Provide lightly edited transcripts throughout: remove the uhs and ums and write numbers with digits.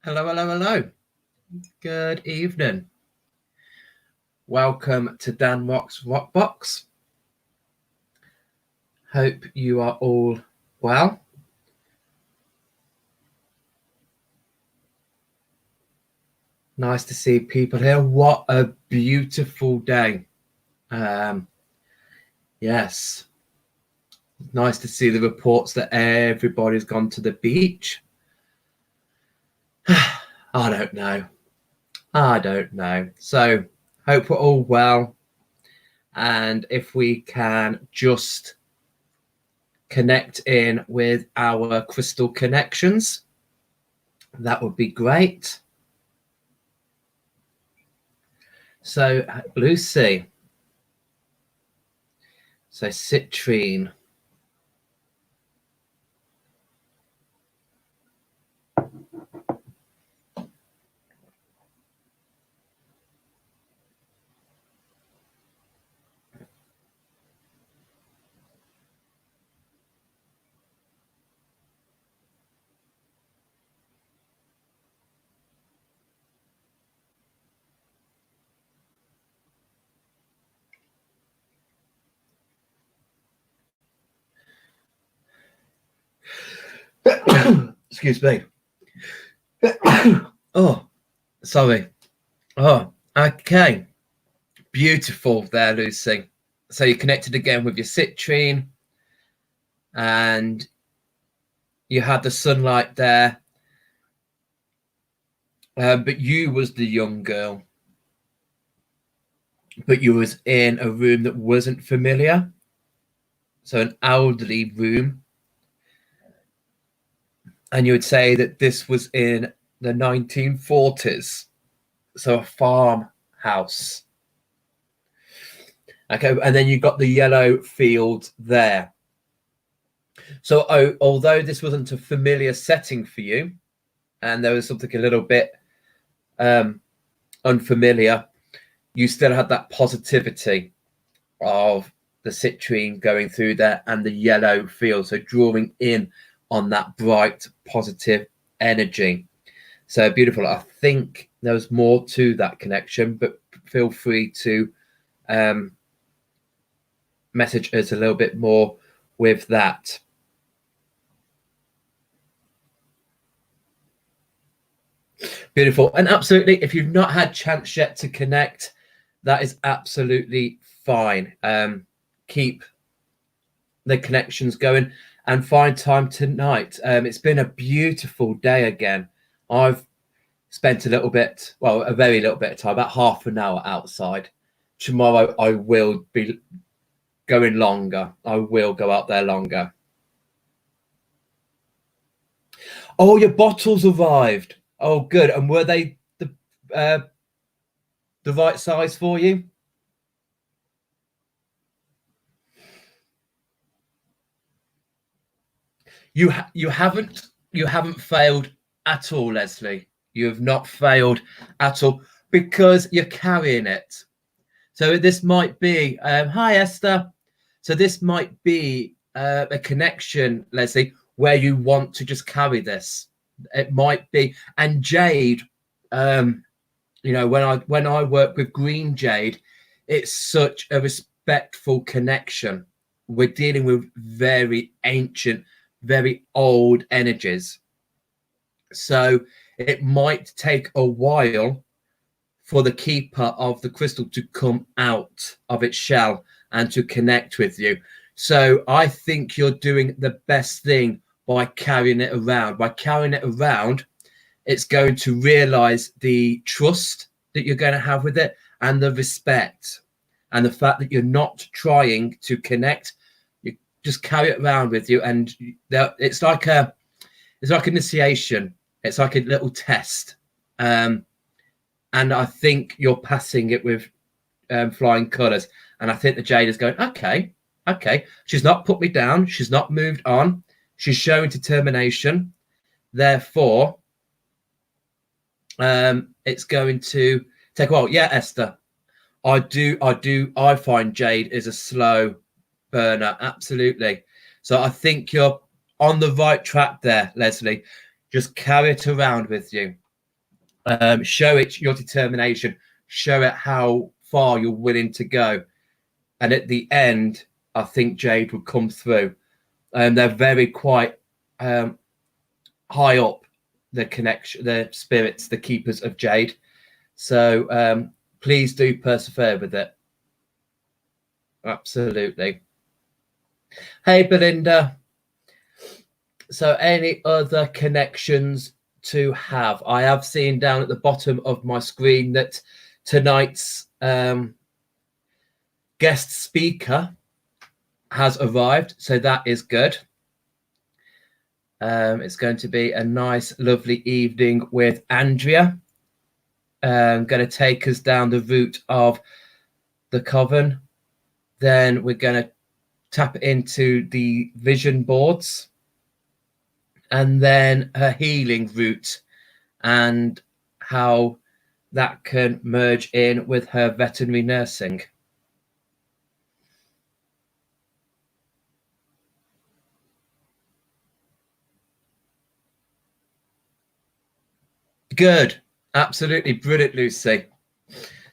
Hello, hello, hello. Good evening. Welcome to ROX Box. Hope you are all well. Nice to see people here. What a beautiful day. Yes. Nice to see the reports that everybody's gone to the beach. I don't know. So, hope we're all well. And if we can just connect in with our crystal connections, that would be great. So, Lucy. So, citrine. Excuse me. Oh, sorry. Oh, okay. Beautiful there, Lucy. So you connected again with your citrine and you had the sunlight there. But you was the young girl. But you was in a room that wasn't familiar. So an elderly room. And you would say that this was in the 1940s. So a farmhouse. Okay, and then you got the yellow field there. So although this wasn't a familiar setting for you, and there was something a little bit unfamiliar, you still had that positivity of the citrine going through there and the yellow field, so drawing in on that bright, positive energy. So beautiful. I think there was more to that connection, but feel free to message us a little bit more with that. Beautiful. And absolutely, if you've not had chance yet to connect, that is absolutely fine. Keep the connections going and find time tonight. It's been a beautiful day again. I've spent a very little bit of time, about half an hour outside. Tomorrow I will be going longer. I will go out there longer. Oh, your bottles arrived. Oh, good. And were they the right size for you? You haven't failed at all, Leslie. You have not failed at all because you're carrying it. So this might be hi Esther. So this might be a connection, Leslie, where you want to just carry this. It might be. And jade, when I work with green jade, it's such a respectful connection. We're dealing with very ancient, very old energies. So it might take a while for the keeper of the crystal to come out of its shell and to connect with you. So I think you're doing the best thing by carrying it around. By carrying it around, it's going to realize the trust that you're going to have with it and the respect and the fact that you're not trying to connect. You just carry it around with you, and it's like an initiation. It's like a little test. And I think you're passing it with flying colours. And I think the jade is going, okay. She's not put me down. She's not moved on. She's showing determination. Therefore, it's going to take a while. Yeah, Esther, I find jade is a slow burner. Absolutely. So I think you're on the right track there, Leslie. Just carry it around with you. Show it your determination, show it how far you're willing to go. And at the end, I think Jade will come through. They're very quite high up, the connection, the spirits, the keepers of Jade. So please do persevere with it. Absolutely. Hey, Belinda. So any other connections to have? I have seen down at the bottom of my screen that tonight's guest speaker has arrived. So that is good. It's going to be a nice, lovely evening with Andrea. Going to take us down the route of the Coven. Then we're going to tap into the vision boards, and then her healing route and how that can merge in with her veterinary nursing. Good. Absolutely brilliant, Lucy.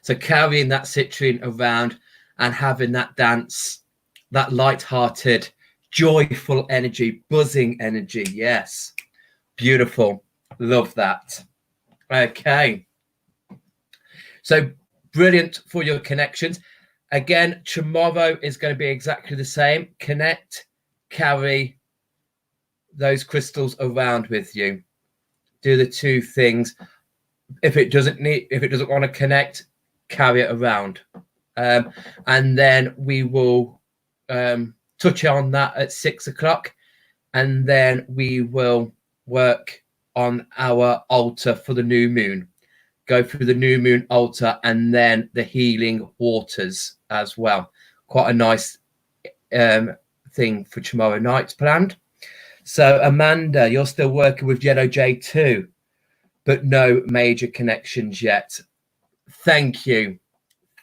So carrying that citrine around and having that dance, that light-hearted, joyful energy, buzzing energy. Yes. Beautiful. Love that. Okay. So brilliant for your connections. Again, tomorrow is going to be exactly the same. Connect, carry those crystals around with you. Do the two things. If it doesn't want to connect, carry it around. And then we will touch on that at 6 o'clock. And then we will work on our altar for the new moon. Go through the new moon altar and then the healing waters as well. Quite a nice thing for tomorrow night planned. So Amanda, you're still working with Yellow J2, but no major connections yet. Thank you.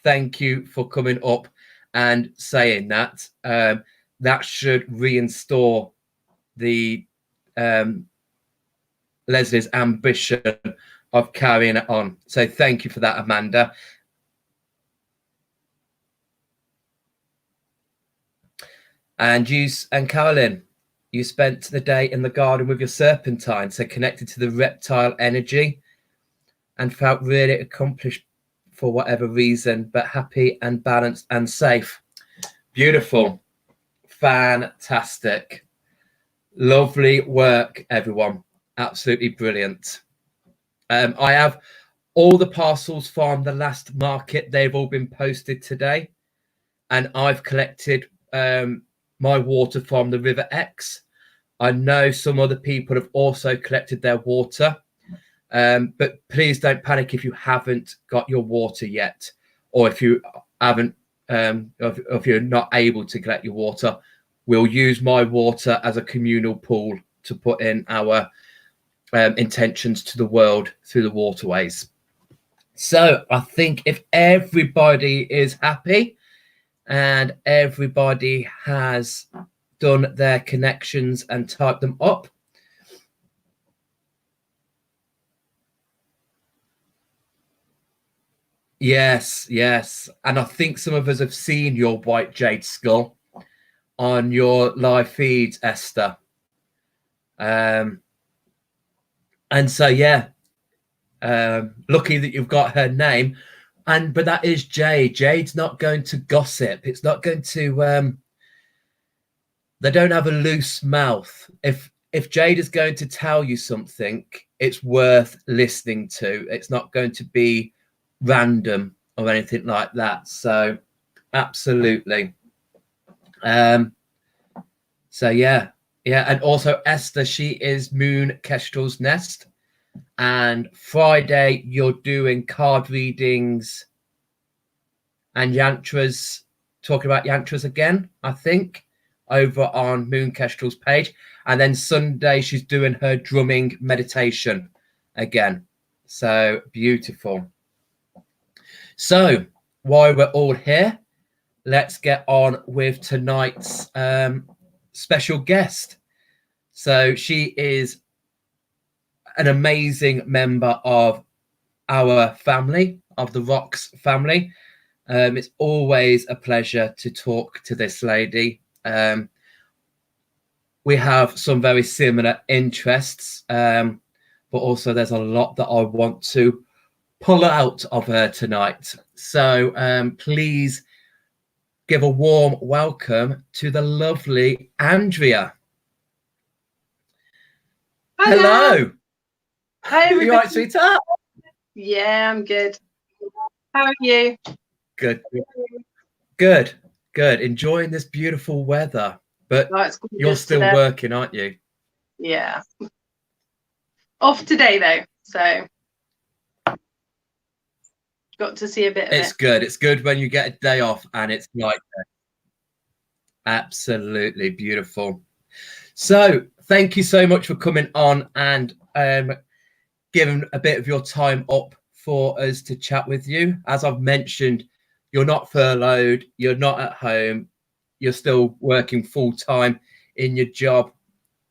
Thank you for coming up and saying that. That should reinstall the Leslie's ambition of carrying it on. So thank you for that, Amanda. And Carolyn, you spent the day in the garden with your serpentine, so connected to the reptile energy and felt really accomplished for whatever reason, but happy and balanced and safe. Beautiful. Fantastic. Lovely work, everyone. Absolutely brilliant. I have all the parcels from the last market. They've all been posted today. And I've collected my water from the River X. I know some other people have also collected their water. But please don't panic if you haven't got your water yet, or if you haven't, if you're not able to collect your water. We'll use my water as a communal pool to put in our intentions to the world through the waterways. So I think if everybody is happy and everybody has done their connections and typed them up, yes, and I think some of us have seen your white jade skull on your live feeds, Esther. And so lucky that you've got her name. But that is Jade. Jade's not going to gossip. It's not going to they don't have a loose mouth. If Jade is going to tell you something, it's worth listening to. It's not going to be random or anything like that. So absolutely. So yeah, and also Esther, she is Moon Kestrel's Nest, and Friday you're doing card readings and yantras, talking about yantras again, I think, over on Moon Kestrel's page, and then Sunday she's doing her drumming meditation again. So beautiful. So while we're all here, let's get on with tonight's special guest. So she is an amazing member of our family, of the ROX family. It's always a pleasure to talk to this lady. We have some very similar interests, but also there's a lot that I want to pull out of her tonight. So please give a warm welcome to the lovely Andrea. Hello. Hi, everybody. You right, sweetheart? Yeah, I'm good. How are you? Good. Good. Good. Enjoying this beautiful weather. But you're still today. working, aren't you? Yeah. Off today, though. So got to see a bit of it. It's good. It's good when you get a day off and it's like that. Absolutely beautiful. So thank you so much for coming on and giving a bit of your time up for us to chat with you. As I've mentioned, you're not furloughed, you're not at home, you're still working full time in your job,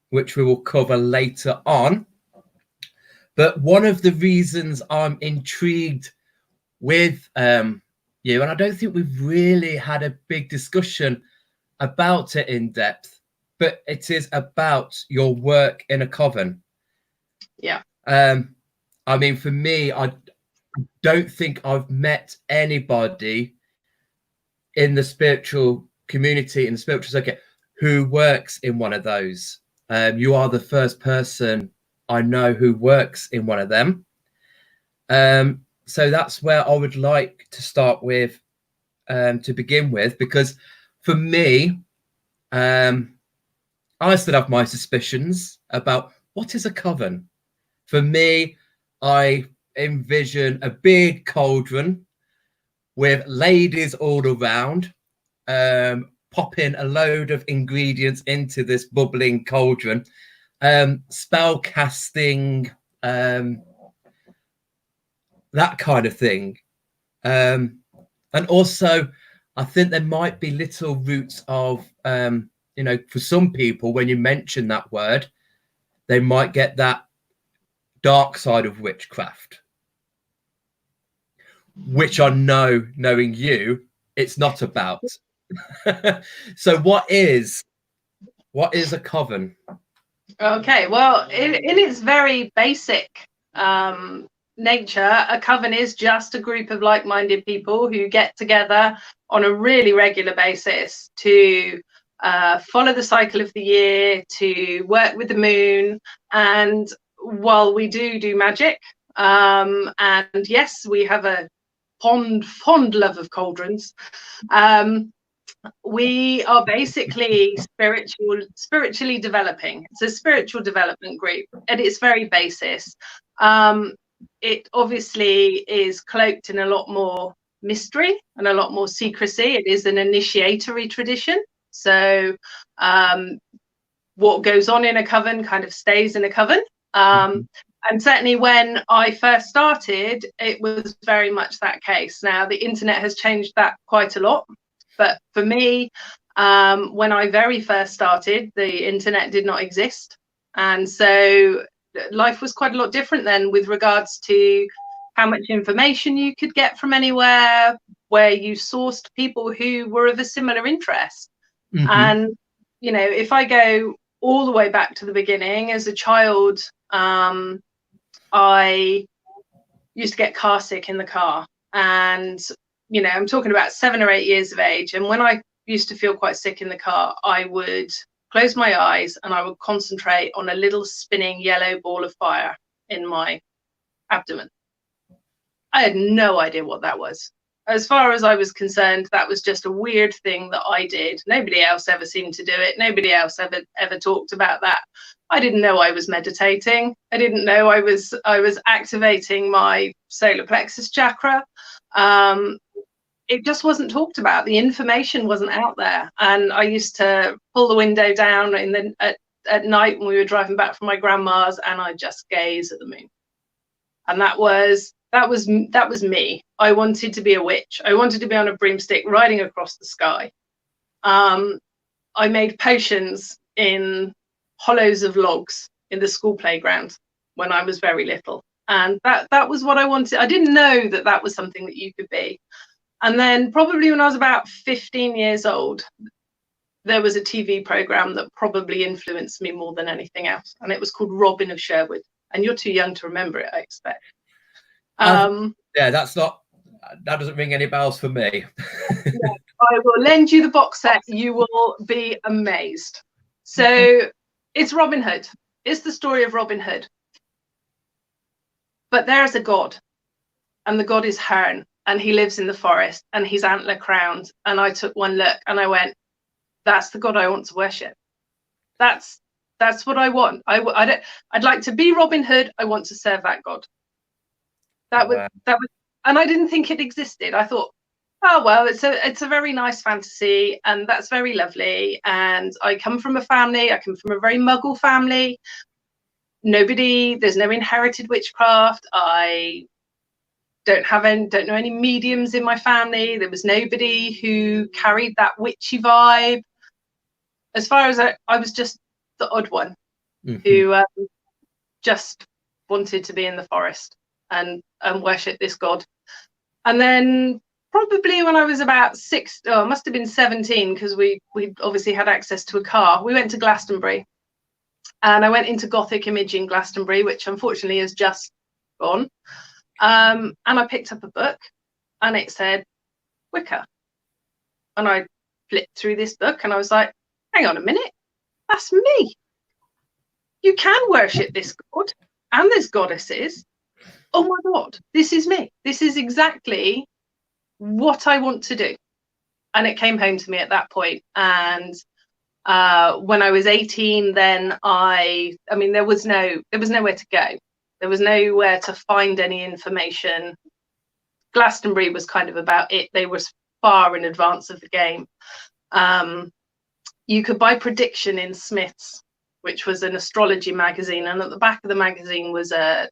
which we will cover later on. But one of the reasons I'm intrigued with you, and I don't think we've really had a big discussion about it in depth, but it is about your work in a coven. Yeah. I mean, for me, I don't think I've met anybody in the spiritual community, in the spiritual circuit, who works in one of those. You are the first person I know who works in one of them. So that's where I would like to start with, to begin with, because for me, I still have my suspicions about what is a coven. For me, I envision a big cauldron with ladies all around, popping a load of ingredients into this bubbling cauldron, spell casting, that kind of thing. And also, I think there might be little roots of, for some people, when you mention that word, they might get that dark side of witchcraft, which I know, knowing you, it's not about. So what is a coven? Okay, well, in its very basic nature, a coven is just a group of like-minded people who get together on a really regular basis to follow the cycle of the year, to work with the moon. And while we do magic, and yes, we have a fond love of cauldrons, we are basically spiritually developing. It's a spiritual development group at its very basis. It obviously is cloaked in a lot more mystery and a lot more secrecy. It is an initiatory tradition. So what goes on in a coven kind of stays in a coven. And certainly when I first started, it was very much that case. Now, the internet has changed that quite a lot. But for me, when I very first started, the internet did not exist. And so life was quite a lot different then with regards to how much information you could get from anywhere, where you sourced people who were of a similar interest. And, if I go all the way back to the beginning, as a child, I used to get car sick in the car. And I'm talking about 7 or 8 years of age. And when I used to feel quite sick in the car, I would close my eyes and I would concentrate on a little spinning yellow ball of fire in my abdomen. I had no idea what that was. As far as I was concerned, that was just a weird thing that I did. Nobody else ever seemed to do it. Nobody else ever talked about that. I didn't know I was meditating. I didn't know I was activating my solar plexus chakra. It just wasn't talked about. The information wasn't out there. And I used to pull the window down at night when we were driving back from my grandma's, and I'd just gaze at the moon. And that was me. I wanted to be a witch. I wanted to be on a broomstick riding across the sky. I made potions in hollows of logs in the school playground when I was very little. And that was what I wanted. I didn't know that that was something that you could be. And then probably when I was about 15 years old, there was a TV program that probably influenced me more than anything else, and it was called Robin of Sherwood. And you're too young to remember it, I expect. Yeah, that doesn't ring any bells for me. Yeah, I will lend you the box set. You will be amazed. So it's Robin Hood. It's the story of Robin Hood. But there's a god, and the god is Herne, and he lives in the forest, and he's antler crowned. And I took one look and I went, that's the god I want to worship. That's what I want. I'd like to be Robin Hood. I want to serve that god. That was, and I didn't think it existed. I thought, oh well, it's a very nice fantasy, and that's very lovely. And I come from a very Muggle family. There's no inherited witchcraft. I don't know any mediums in my family. There was nobody who carried that witchy vibe. As far as I was just the odd one who just wanted to be in the forest and worship this god. And then probably when I was about must have been 17, because we obviously had access to a car. We went to Glastonbury, and I went into Gothic Imaging Glastonbury, which unfortunately has just gone. And I picked up a book, and it said Wicca. And I flipped through this book, and I was like, hang on a minute, that's me. You can worship this god, and there's goddesses. Oh my God, this is me. This is exactly what I want to do. And it came home to me at that point. And when I was 18, then there was nowhere to go. There was nowhere to find any information. Glastonbury was kind of about it. They were far in advance of the game. You could buy Prediction in Smith's, which was an astrology magazine, and at the back of the magazine was an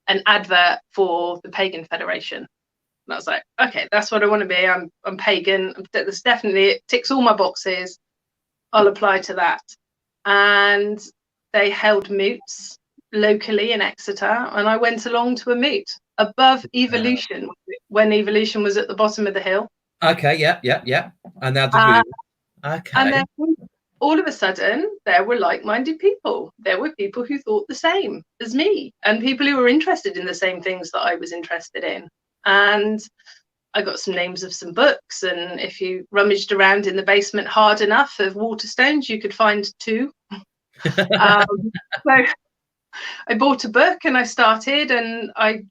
advert for the Pagan Federation. And I was like, okay, that's what I want to be. I'm pagan. That's definitely, it ticks all my boxes. I'll apply to that. And they held moots locally in Exeter, and I went along to a moot above Evolution, when Evolution was at the bottom of the hill. Okay, yeah. And now the okay. And then all of a sudden, there were like-minded people. There were people who thought the same as me, and people who were interested in the same things that I was interested in. And I got some names of some books, and if you rummaged around in the basement hard enough of Waterstones, you could find 2. So I bought a book, and I started, and I,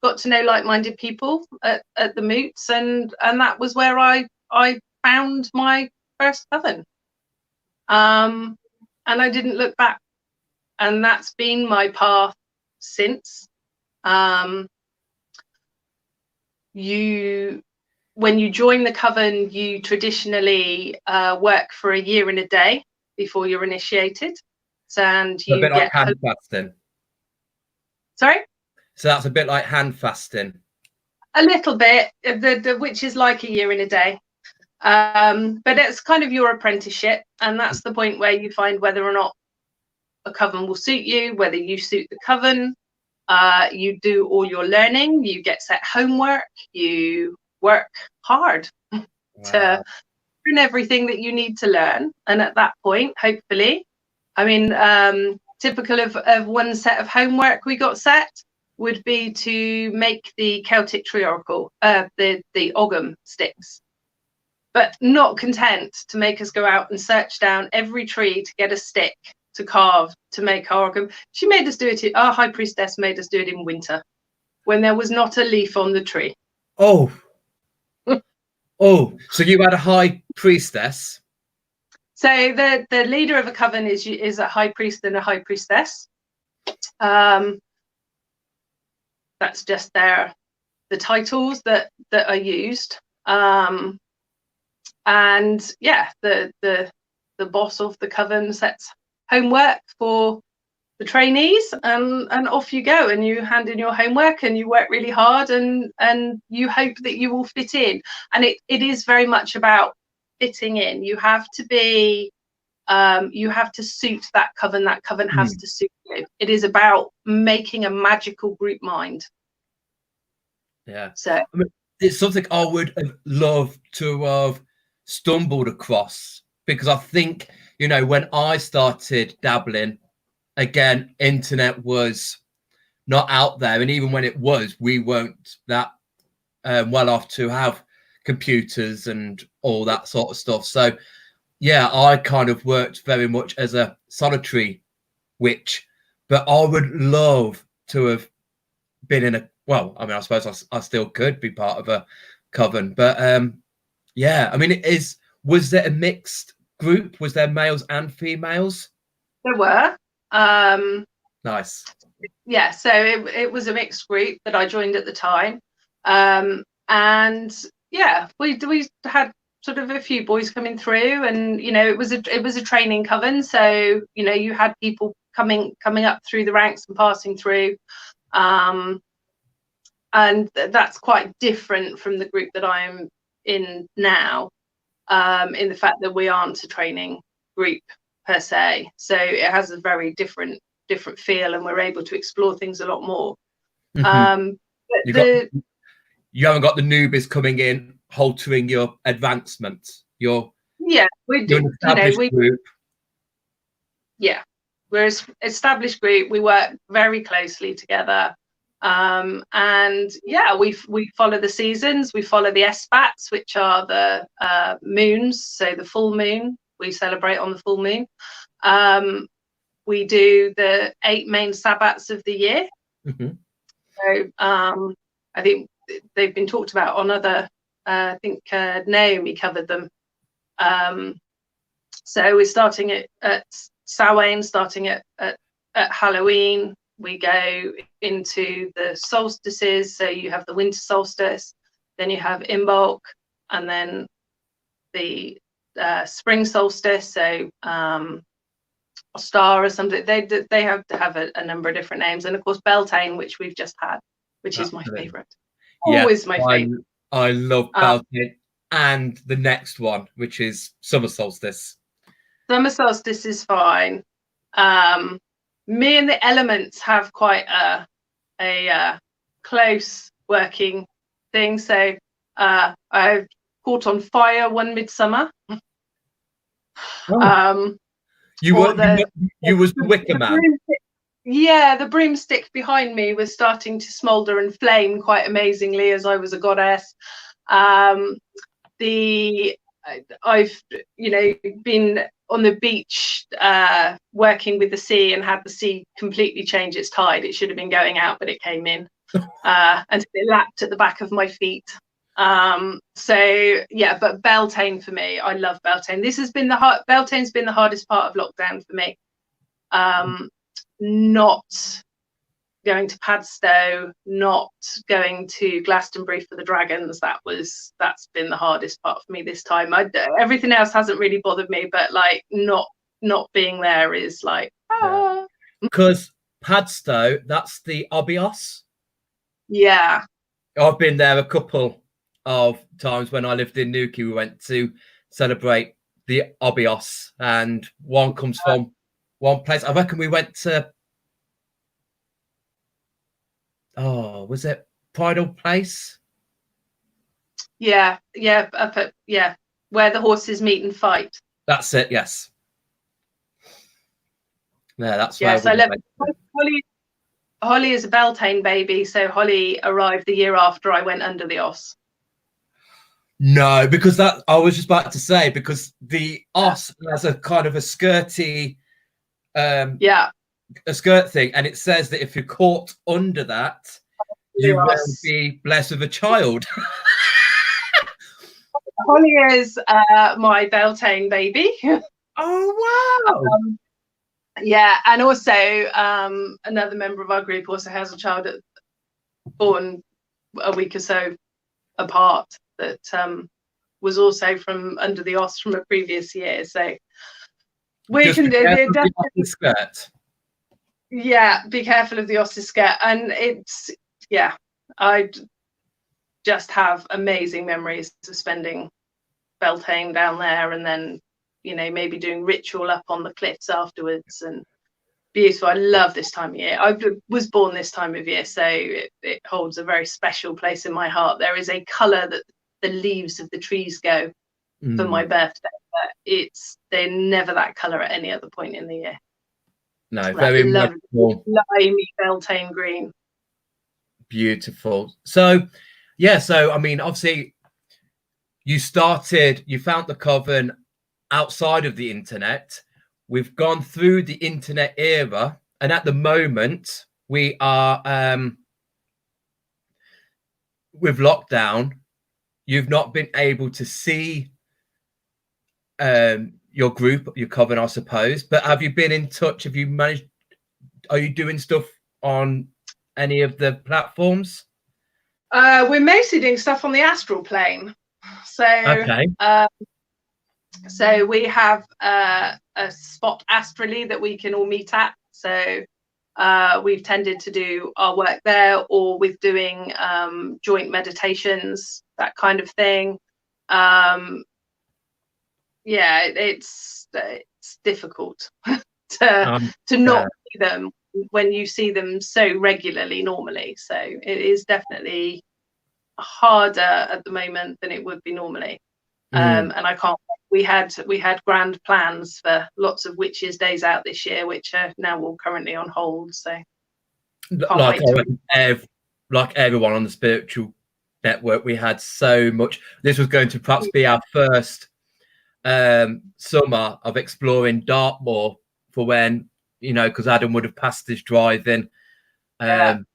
got to know like-minded people at the moots, and that was where I found my first coven. And I didn't look back, and that's been my path since. When you join the coven, you traditionally work for a year and a day before you're initiated. And you a bit like hand fasting. Sorry? So that's a bit like hand fasting. A little bit, which is like a year and a day. But it's kind of your apprenticeship, and that's the point where you find whether or not a coven will suit you, whether you suit the coven. You do all your learning, you get set homework, you work hard to learn everything that you need to learn. And at that point, hopefully, typical of one set of homework we got set would be to make the Celtic tree oracle, the Ogham sticks. But not content to make us go out and search down every tree to get a stick to carve to make our Ogham. She made us do it. Our high priestess made us do it in winter, when there was not a leaf on the tree. Oh, so you had a high priestess. So the leader of a coven is a high priest and a high priestess. That's just the titles that are used. And yeah, the boss of the coven sets homework for the trainees, and off you go, and you hand in your homework, and you work really hard, and you hope that you will fit in. And it is very much about fitting in. You have to be You have to suit that coven. That coven has to suit you. It is about making a magical group mind. Yeah. So I mean, it's something I would have loved to have stumbled across, because I think, you know, when I started dabbling, again, internet was not out there. And even when it was, we weren't that well off to have computers and all that sort of stuff. So, yeah, I kind of worked very much as a solitary witch, but I would love to have been in a, well, I mean, I suppose I still could be part of a coven, but yeah, I mean, was there a mixed group? Was there males and females? there were. Nice. Yeah, so it was a mixed group that I joined at the time. And yeah, we had sort of a few boys coming through, and you know, it was a training coven, so you know, you had people coming up through the ranks and passing through. And that's quite different from the group that I'm in now, in the fact that we aren't a training group per se, so it has a very different feel, and we're able to explore things a lot more. But you haven't got the newbies coming in haltering your advancement. Yeah, we do. You know, group. Yeah, we're an established group. We work very closely together. And yeah, we follow the seasons. We follow the SBATs, which are the moons. So the full moon, we celebrate on the full moon. We do the 8 main Sabbats of the year. So I think they've been talked about on other, I think Naomi covered them. So we're starting at Samhain, starting at Halloween. We go into the solstices. So you have the winter solstice, then you have Imbolc, and then the spring solstice. So Star or something. They have to have a number of different names, and of course Beltane, which we've just had, which is my favorite. Yeah, always my favorite. I love Beltane, and the next one, which is summer solstice. Summer solstice is fine. Me and the elements have quite a close working thing. So I've caught on fire one midsummer. You was the Wicker Man. Yeah, the broomstick behind me was starting to smolder and flame quite amazingly as I was a goddess. I've been on the beach working with the sea and had the sea completely change its tide. It should have been going out, but it came in and it lapped at the back of my feet. So yeah, but Beltane for me, I love Beltane. Beltane's been the hardest part of lockdown for me. Not going to Padstow, not going to Glastonbury for the dragons. That's been the hardest part for me this time. Everything else hasn't really bothered me, but like not being there is like because Padstow, that's the Obios. Yeah, I've been there a couple of times. When I lived in Newquay, we went to celebrate the Obios, and one comes from one place. I reckon we went to, was it Bridal Place? Yeah, where the horses meet and fight. That's it. Yes. Yeah, that's yes. I love Holly is a Beltane baby, so Holly arrived the year after I went under the Os. No, because that I was just about to say, because the Os has a kind of a skirty, a skirt thing, and it says that if you're caught under that, you will be blessed with a child. Holly is my Beltane baby. Oh wow! Yeah, and also another member of our group also has a child born a week or so apart that was also from under the Os from a previous year. So we just can do the skirt. Yeah, be careful of the Oscar skirt. And I just have amazing memories of spending Beltane down there, and then you know, maybe doing ritual up on the cliffs afterwards. And beautiful. I love this time of year. I was born this time of year, so it holds a very special place in my heart. There is a colour that the leaves of the trees go for my birthday, but they're never that colour at any other point in the year. No, that very lovely magical. limey beltane green. Beautiful. So yeah, so I mean, obviously you found the Coven outside of the internet. We've gone through the internet era, and at the moment we are with lockdown. You've not been able to see your group, your Coven, I suppose, but have you been in touch? Have you managed, are you doing stuff on any of the platforms? We're mostly doing stuff on the astral plane. So Okay. So we have a spot astrally that we can all meet at. So we've tended to do our work there, or with doing joint meditations, that kind of thing. Yeah, it's difficult to not see them when you see them so regularly normally. So it is definitely harder at the moment than it would be normally. And I can't. We had grand plans for lots of witches' days out this year, which are now all currently on hold. So like everyone on the spiritual network, we had so much. This was going to perhaps be our first summer of exploring Dartmoor, for when, you know, because Adam would have passed his driving, and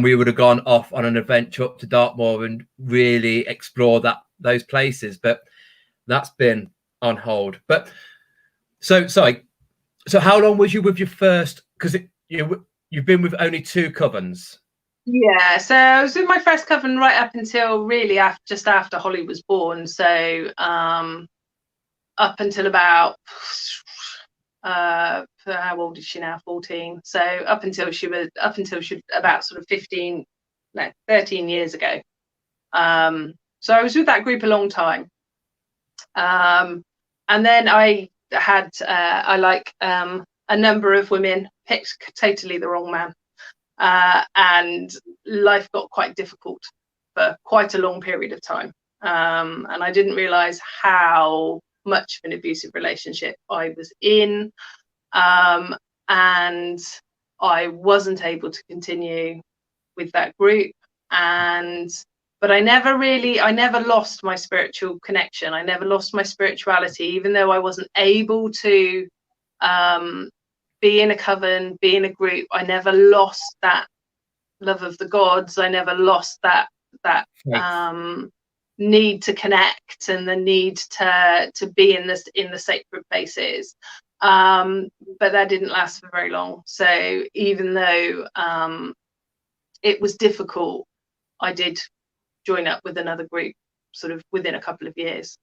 we would have gone off on an adventure up to Dartmoor and really explore those places. But that's been on hold. But so how long was you with your first? Because you've been with only 2 covens. Yeah, so I was with my first coven right up until really just after Holly was born. So up until about how old is she now? 14. So up until she was about sort of 13 years ago. So I was with that group a long time. And then I had a number of women, picked totally the wrong man, and life got quite difficult for quite a long period of time, and I didn't realize how much of an abusive relationship I was in, and I wasn't able to continue with that group. But I never lost my spiritual connection. I never lost my spirituality, even though I wasn't able to be in a coven, be in a group. I never lost that love of the gods. I never lost that need to connect, and the need to be in the sacred places. But that didn't last for very long. So even though it was difficult, I did join up with another group sort of within a couple of years,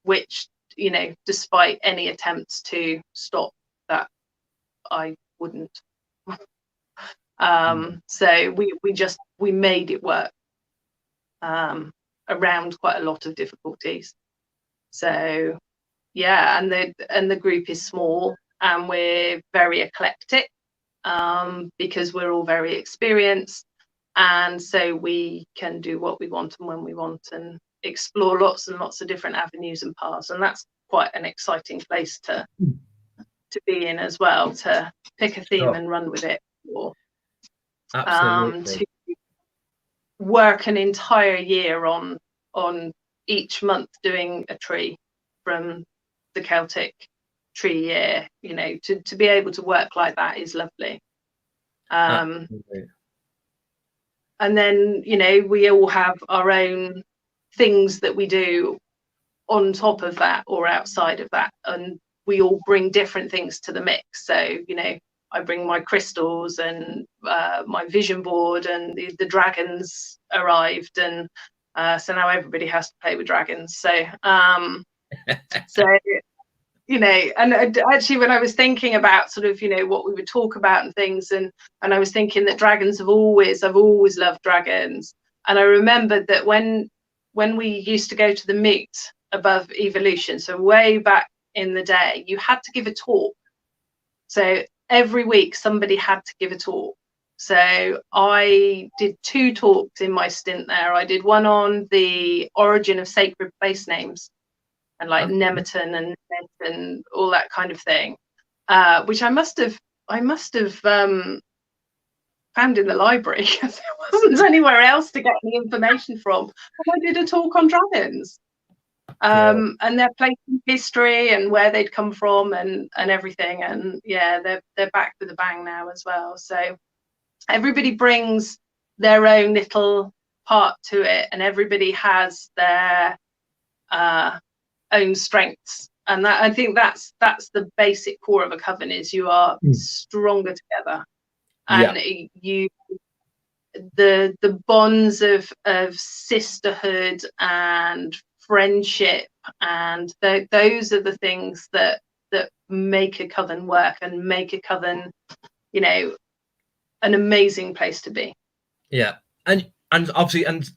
which, you know, despite any attempts to stop that, I wouldn't. So we made it work around quite a lot of difficulties. So yeah, and the group is small, and we're very eclectic, because we're all very experienced. And so we can do what we want and when we want, and explore lots and lots of different avenues and paths. And that's quite an exciting place to be in as well, to pick a theme and run with it, or to work an entire year on each month doing a tree from the Celtic tree year. You know, to be able to work like that is lovely. And then, you know, we all have our own things that we do on top of that or outside of that, and we all bring different things to the mix. So, you know, I bring my crystals and my vision board, and the dragons arrived, and so now everybody has to play with dragons. So so, you know, and actually when I was thinking about sort of, you know, what we would talk about and things, and I was thinking that I've always loved dragons. And I remembered that when we used to go to the moot above evolution, so way back in the day, you had to give a talk. So every week somebody had to give a talk. So I did 2 talks in my stint there. I did one on the origin of sacred place names, and like Nemeton and all that kind of thing, which I must have found in the library because there wasn't anywhere else to get any information from. And I did a talk on dragons, and their place in history and where they'd come from and everything. And yeah, they're back with a bang now as well. So everybody brings their own little part to it, and everybody has their own strengths. And that, I think that's the basic core of a coven, is you are stronger together. And the bonds of sisterhood and friendship, and those are the things that make a coven work and make a coven, you know, an amazing place to be. Yeah, and obviously, and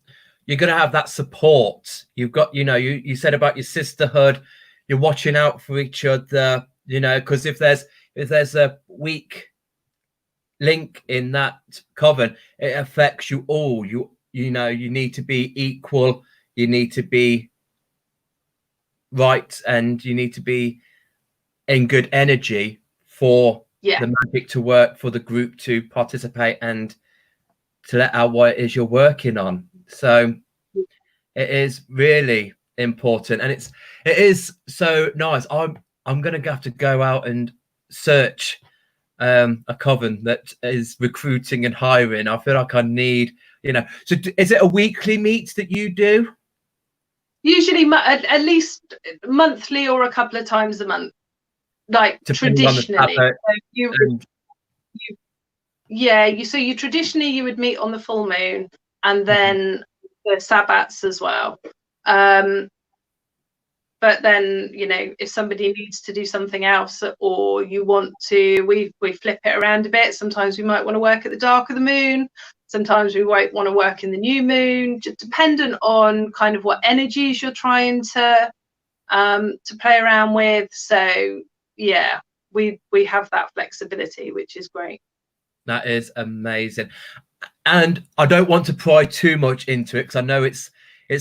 you're going to have that support. You've got, you know, you said about your sisterhood, you're watching out for each other, you know, because if there's a weak link in that coven, it affects you all. You know, you need to be equal, you need to be right, and you need to be in good energy for the magic to work, for the group to participate, and to let out what it is you're working on. So it is really important, and it is so nice. I'm gonna have to go out and search a coven that is recruiting and hiring. I feel like I need, you know. So is it a weekly meet that you do? Usually at least monthly or a couple of times a month, like traditionally. So you traditionally you would meet on the full moon, and then the Sabbats as well. But then, you know, if somebody needs to do something else, or you want to, we flip it around a bit. Sometimes we might want to work at the dark of the moon. Sometimes we might want to work in the new moon, just dependent on kind of what energies you're trying to play around with. So yeah, we have that flexibility, which is great. That is amazing. And I don't want to pry too much into it, because I know it's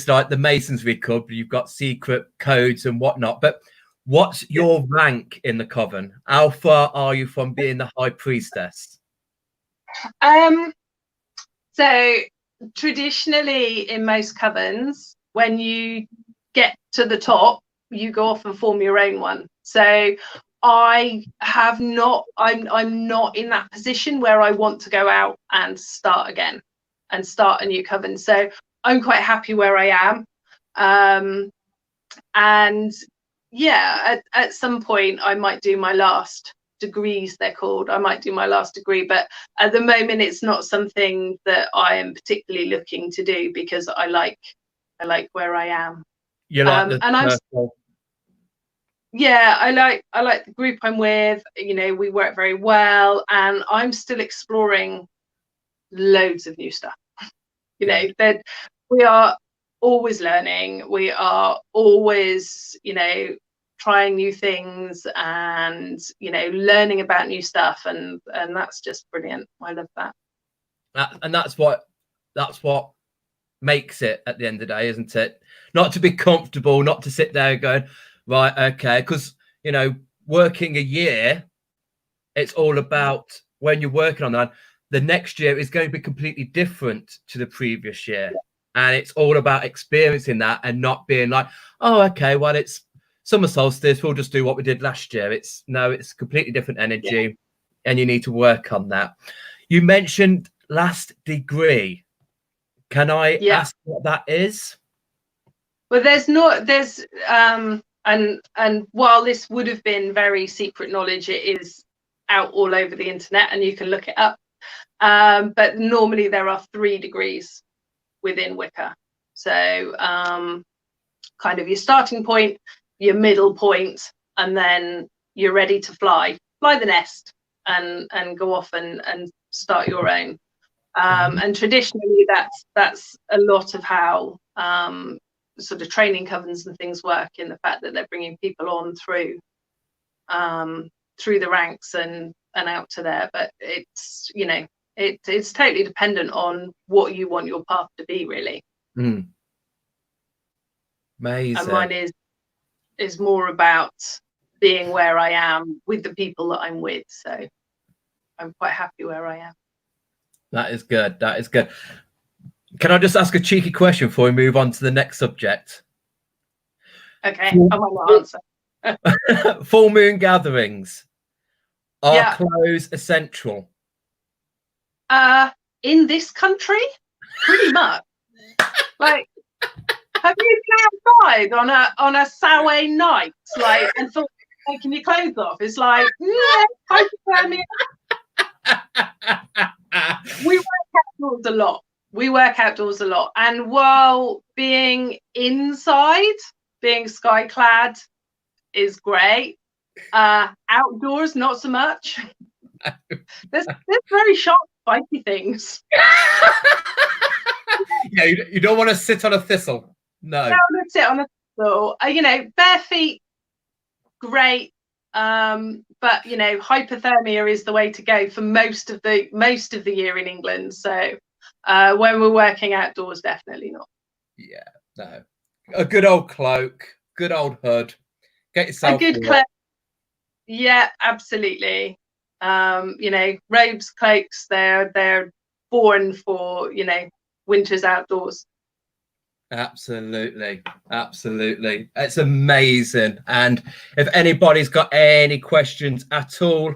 like the Masonry Club. You've got secret codes and whatnot. But what's your rank in the coven? How far are you from being the high priestess? So traditionally in most covens, when you get to the top, you go off and form your own one. So I'm not in that position where I want to go out and start again and start a new coven. So I'm quite happy where I am. And yeah, at some point I might do my last degrees, they're called. I might do my last degree, but at the moment it's not something that I am particularly looking to do, because I like where I am. You like and I'm I like the group I'm with. You know, we work very well, and I'm still exploring loads of new stuff. You know, that we are always learning. We are always, you know, trying new things, and, you know, learning about new stuff, and that's just brilliant. I love that. And that's what makes it at the end of the day, isn't it? Not to be comfortable, not to sit there going, right, okay, because, you know, working a year, it's all about when you're working on that, the next year is going to be completely different to the previous year. And it's all about experiencing that, and not being like, oh, okay, well, it's summer solstice, we'll just do what we did last year. It's completely different energy, and you need to work on that. You mentioned last degree. Can I ask what that is? Well, and while this would have been very secret knowledge, it is out all over the internet and you can look it up. But normally there are 3 degrees within Wicca. So kind of your starting point, your middle point, and then you're ready to fly the nest and go off and start your own. And traditionally that's a lot of how sort of training covens and things work, in the fact that they're bringing people on through the ranks and out to there. But it's, you know, it's totally dependent on what you want your path to be, really. Amazing. And mine is more about being where I am with the people that I'm with. So I'm quite happy where I am. That is good. That is good. Can I just ask a cheeky question before we move on to the next subject? Okay, I might not answer. Full moon gatherings. Are clothes essential? In this country, pretty much. Like, have you been outside on a Samhain night, like, and thought taking your clothes off? It's like, yeah, hypothermia. We work outdoors a lot. And while being inside, being sky clad is great, outdoors not so much. There's very sharp, spiky things. Yeah, you don't want to sit on a thistle. No. I don't want to sit on a thistle. You know, bare feet, great. But you know, hypothermia is the way to go for most of the year in England. So when we're working outdoors, definitely not. Yeah, no. A good old cloak, good old hood. Get yourself a good cloak. Yeah, absolutely. You know, robes, cloaks, they're born for, you know, winter's outdoors. Absolutely. Absolutely. It's amazing. And if anybody's got any questions at all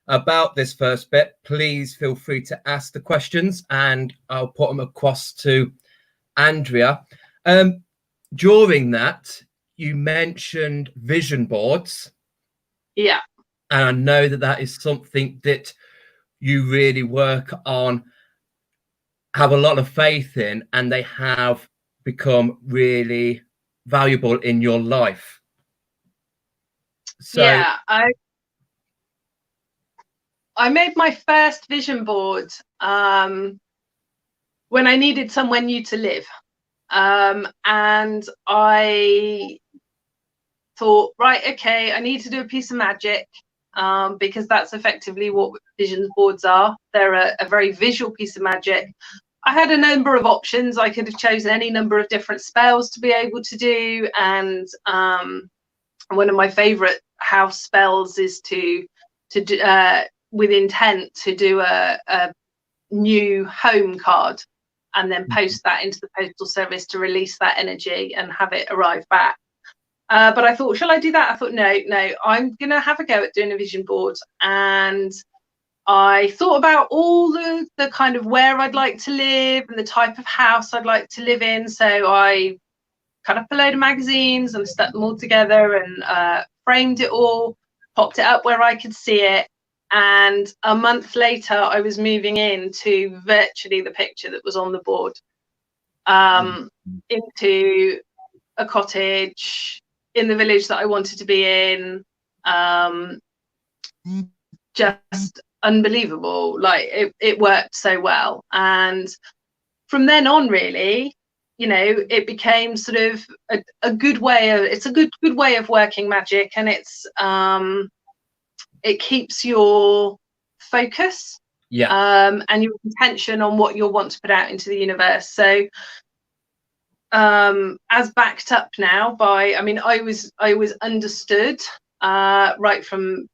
about this first bit, please feel free to ask the questions and I'll put them across to Andrea. During that, you mentioned vision boards. Yeah. And I know that is something that you really work on, have a lot of faith in, and they have become really valuable in your life. So yeah, I made my first vision board when I needed somewhere new to live. And I thought, right, okay, I need to do a piece of magic, because that's effectively what vision boards are. They're a very visual piece of magic. I had a number of options. I could have chosen any number of different spells to be able to do. And one of my favorite house spells is to do, with intent, to do a new home card and then post that into the postal service to release that energy and have it arrive back. But I thought, shall I do that? I thought, no, I'm going to have a go at doing a vision board. And I thought about all the kind of where I'd like to live and the type of house I'd like to live in. So I cut up a load of magazines and stuck them all together and framed it all, popped it up where I could see it. And a month later, I was moving into virtually the picture that was on the board, into a cottage in the village that I wanted to be in. Just unbelievable. Like it worked so well. And from then on, really, you know, it became sort of a good way of, it's a good way of working magic. And it's it keeps your focus, and your intention on what you'll want to put out into the universe. So as backed up now by, I mean, I was understood right from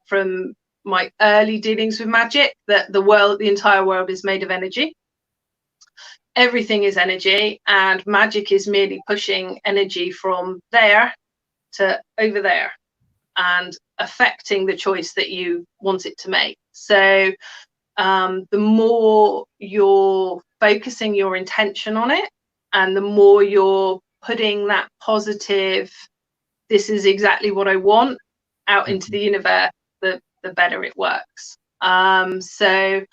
my early dealings with magic that the entire world is made of energy. Everything is energy, and magic is merely pushing energy from there to over there and affecting the choice that you want it to make. So the more you're focusing your intention on it, and the more you're putting that positive, this is exactly what I want, out into the universe, the better it works. So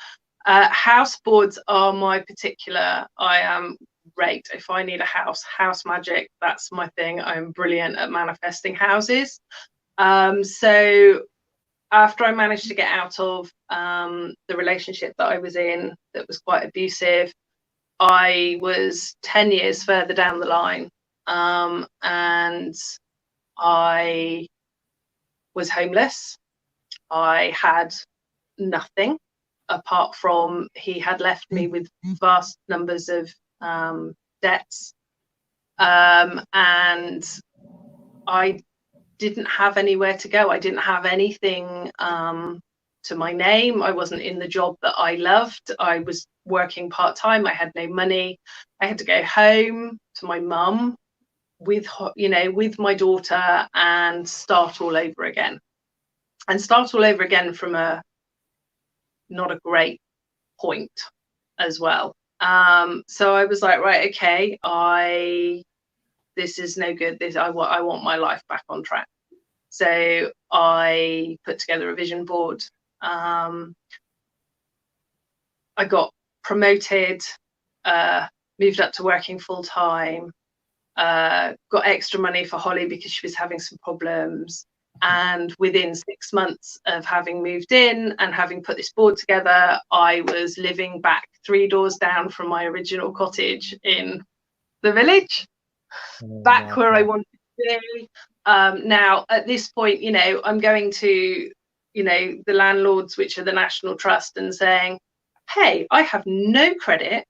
house boards are my particular, I am great. If I need a house magic, that's my thing. I'm brilliant at manifesting houses. So after I managed to get out of the relationship that I was in that was quite abusive, I was 10 years further down the line and I was homeless. I had nothing apart from he had left me with vast numbers of debts, and I didn't have anywhere to go. I didn't have anything to my name. I wasn't in the job that I loved. I was working part-time. I had no money. I had to go home to my mum with my daughter and start all over again, from a not a great point as well. So I was like, right, okay, this is no good. I want my life back on track. So I put together a vision board. I got promoted, moved up to working full time, got extra money for Holly because she was having some problems. And within 6 months of having moved in and having put this board together, I was living back 3 doors down from my original cottage in the village, back where I wanted to be. Now, at this point, I'm going to, the landlords, which are the National Trust, and saying, hey, I have no credit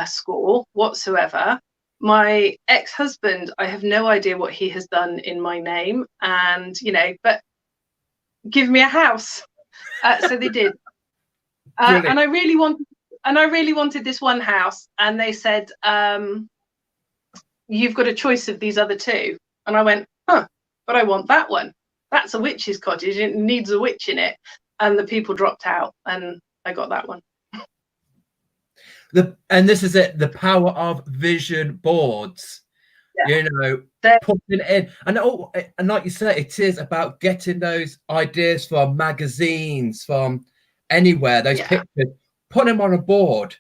score whatsoever. My ex-husband, I have no idea what he has done in my name, and but give me a house. So they did, and I really wanted this one house, and they said, you've got a choice of these other 2, and I went, but I want that one. That's a witch's cottage. It needs a witch in it, and the people dropped out, and I got that one. And this is it, the power of vision boards. Putting it in, and like you said, it is about getting those ideas from magazines, from anywhere, those pictures, put them on a board,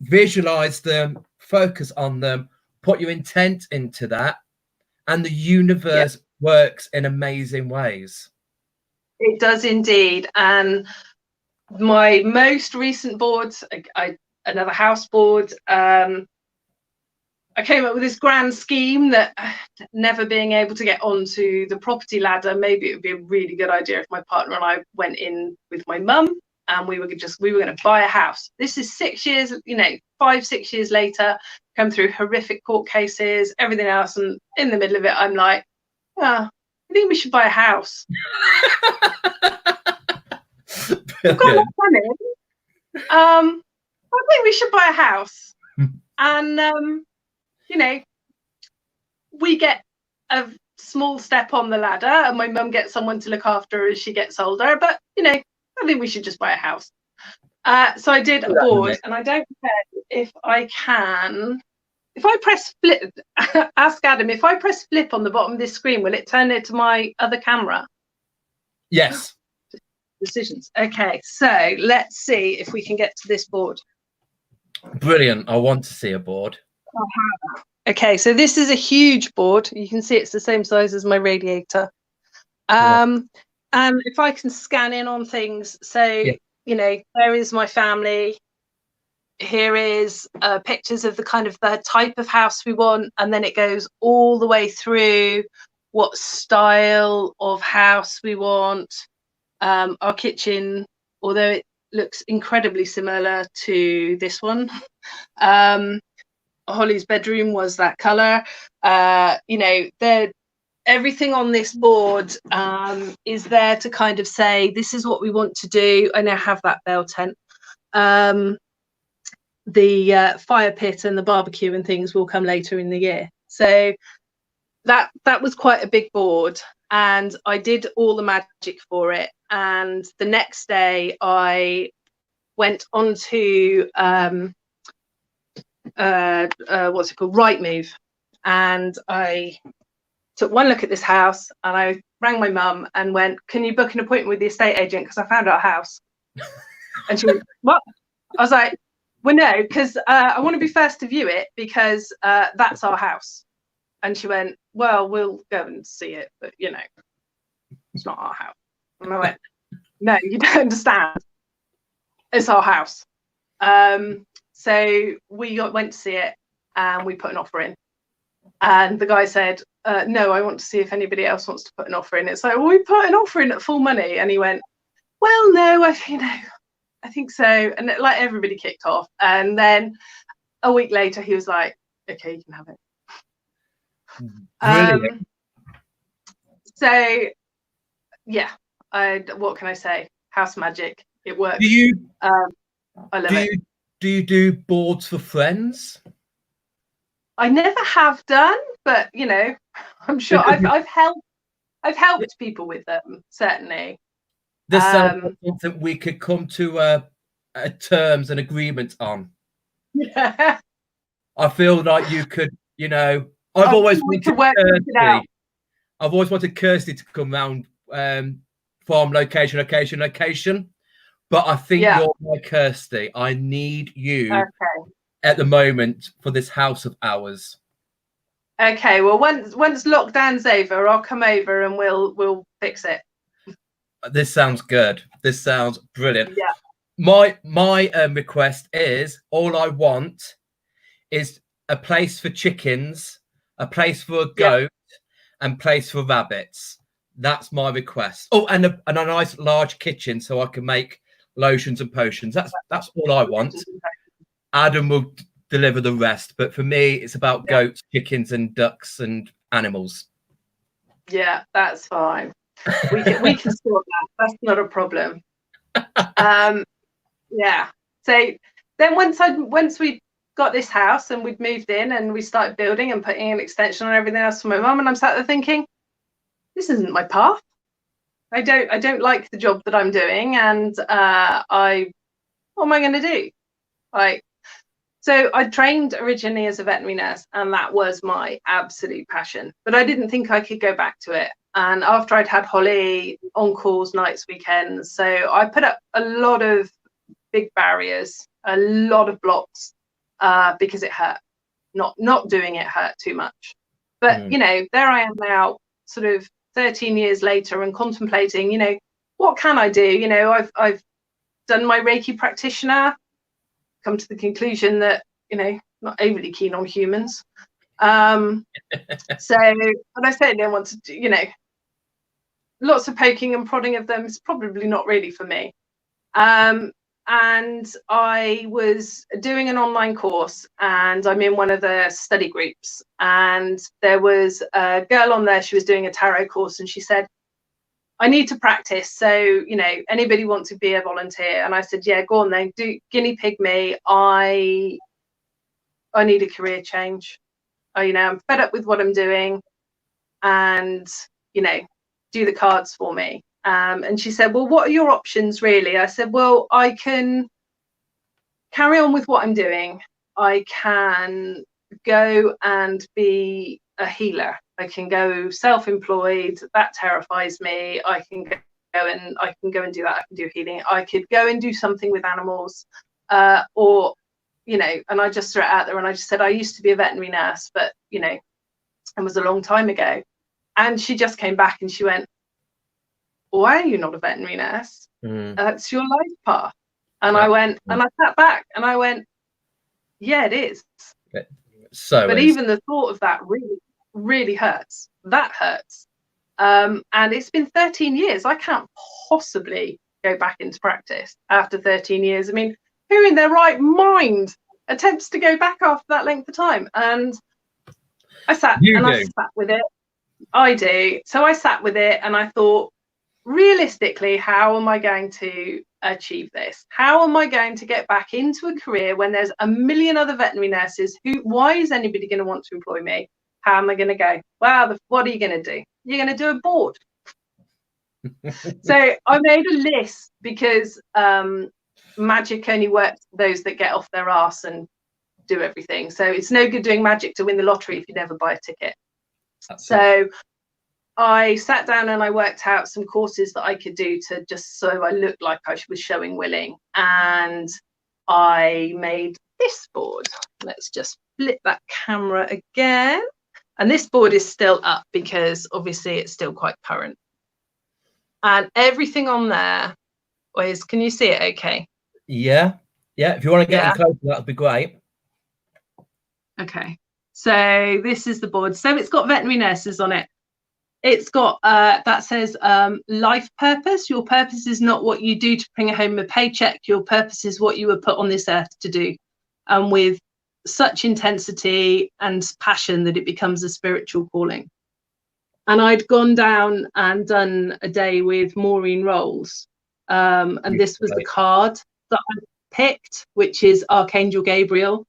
visualize them, focus on them, put your intent into that, and the universe works in amazing ways. It does indeed. And my most recent boards, another house board, I came up with this grand scheme that, never being able to get onto the property ladder, maybe it would be a really good idea if my partner and I went in with my mum and we were going to buy a house. This is 6 years, 5-6 years later, come through horrific court cases, everything else, and in the middle of it, I'm like, I think we should buy a house. We've got enough money. I think we should buy a house. And we get a small step on the ladder, and my mum gets someone to look after her as she gets older. But I think we should just buy a house. So I did a board, and I don't know if I can. If I press flip, ask Adam, if I press flip on the bottom of this screen, will it turn it to my other camera? Yes. Decisions. Okay, so let's see if we can get to this board. Brilliant. I want to see a board. Okay, so this is a huge board. You can see it's the same size as my radiator. And if I can scan in on things, so there is my family. Here is pictures of the type of house we want, and then it goes all the way through what style of house we want. Our kitchen, although it looks incredibly similar to this one, Holly's bedroom was that color. Everything on this board is there to say, this is what we want to do. I now have that bell tent. The fire pit and the barbecue and things will come later in the year. So that was quite a big board, and I did all the magic for it. And the next day I went onto what's it called, Rightmove, and I took one look at this house, and I rang my mum and went, can you book an appointment with the estate agent, because I found out a house. And she went, what? I was like, well, no, because I want to be first to view it, because that's our house. And she went, well, we'll go and see it, but it's not our house. And I went, no, you don't understand, it's our house. So we went to see it, and we put an offer in. And the guy said, no, I want to see if anybody else wants to put an offer in. It's like, well, we put an offer in at full money. And he went, well, no, I think so. And like everybody kicked off. And then a week later, he was like, okay, you can have it. Brilliant. So yeah, what can I say? House magic. It works. I love it. Do you do boards for friends? I never have done, but you know, I'm sure I've helped people with them, certainly. This sounds like something we could come to a terms and agreement on. Yeah. I feel like you could, you know, I've always wanted Kirsty to come round from location. But I think you're my Kirsty. I need you at the moment for this house of ours. Okay, well, once lockdown's over, I'll come over and we'll fix it. This sounds good. This sounds brilliant. Yeah. My request is, all I want is a place for chickens, a place for a goat, and place for rabbits. That's my request. Oh, and a nice large kitchen so I can make lotions and potions. That's all I want. Adam will deliver the rest, but for me, it's about goats, chickens, and ducks and animals. Yeah, that's fine. We can sort that. That's not a problem. Yeah. So then once we got this house and we'd moved in and we started building and putting an extension on everything else for my mum, and I'm sat there thinking, this isn't my path. I don't like the job that I'm doing, and what am I going to do? So I trained originally as a veterinary nurse, and that was my absolute passion. But I didn't think I could go back to it. And after I'd had Holly on calls, nights, weekends, so I put up a lot of big barriers, a lot of blocks, because it hurt. Not doing it hurt too much. But you know, there I am now, sort of 13 years later, and contemplating, you know, what can I do? You know, I've done my Reiki practitioner, come to the conclusion that, you know, not overly keen on humans. So, and I certainly don't want to do, you know, lots of poking and prodding of them is probably not really for me. And I was doing an online course, and I'm in one of the study groups, and there was a girl on there, she was doing a tarot course, and she said, I need to practice, so you know, anybody want to be a volunteer? And I said, yeah, go on then, do guinea pig me. I need a career change. You know, I'm fed up with what I'm doing, and you know, do the cards for me. And she said, well, what are your options really? I said, well, I can carry on with what I'm doing. I can go and be a healer. I can go self-employed. That terrifies me. I can go and do that. I can do healing. I could go and do something with animals, or, you know, and I just threw it out there, and I just said, I used to be a veterinary nurse, but, you know, it was a long time ago. And she just came back and she went, why are you not a veterinary nurse? That's your life path. And I went, and I sat back and I went, yeah, it is. But even the thought of that really, really hurts. That hurts. And it's been 13 years. I can't possibly go back into practice after 13 years. I mean, who in their right mind attempts to go back after that length of time? And I sat with it. I do. So I sat with it and I thought, realistically, how am I going to achieve this? How am I going to get back into a career when there's a million other veterinary nurses? Why is anybody going to want to employ me? How am I going to go? Well, what are you going to do? You're going to do a board. So I made a list, because magic only works for those that get off their arse and do everything. So it's no good doing magic to win the lottery if you never buy a ticket. So I sat down and I worked out some courses that I could do to just so I looked like I was showing willing. And I made this board. Let's just flip that camera again. And this board is still up because obviously it's still quite current. And everything on there is, can you see it okay? Yeah. Yeah. If you want to get in close, that would be great. Okay. So this is the board. So it's got veterinary nurses on it. It's got that says life purpose. Your purpose is not what you do to bring home a paycheck. Your purpose is what you were put on this earth to do, and with such intensity and passion that it becomes a spiritual calling. And I'd gone down and done a day with Maureen Rolls, and this was the card that I picked, which is Archangel Gabriel,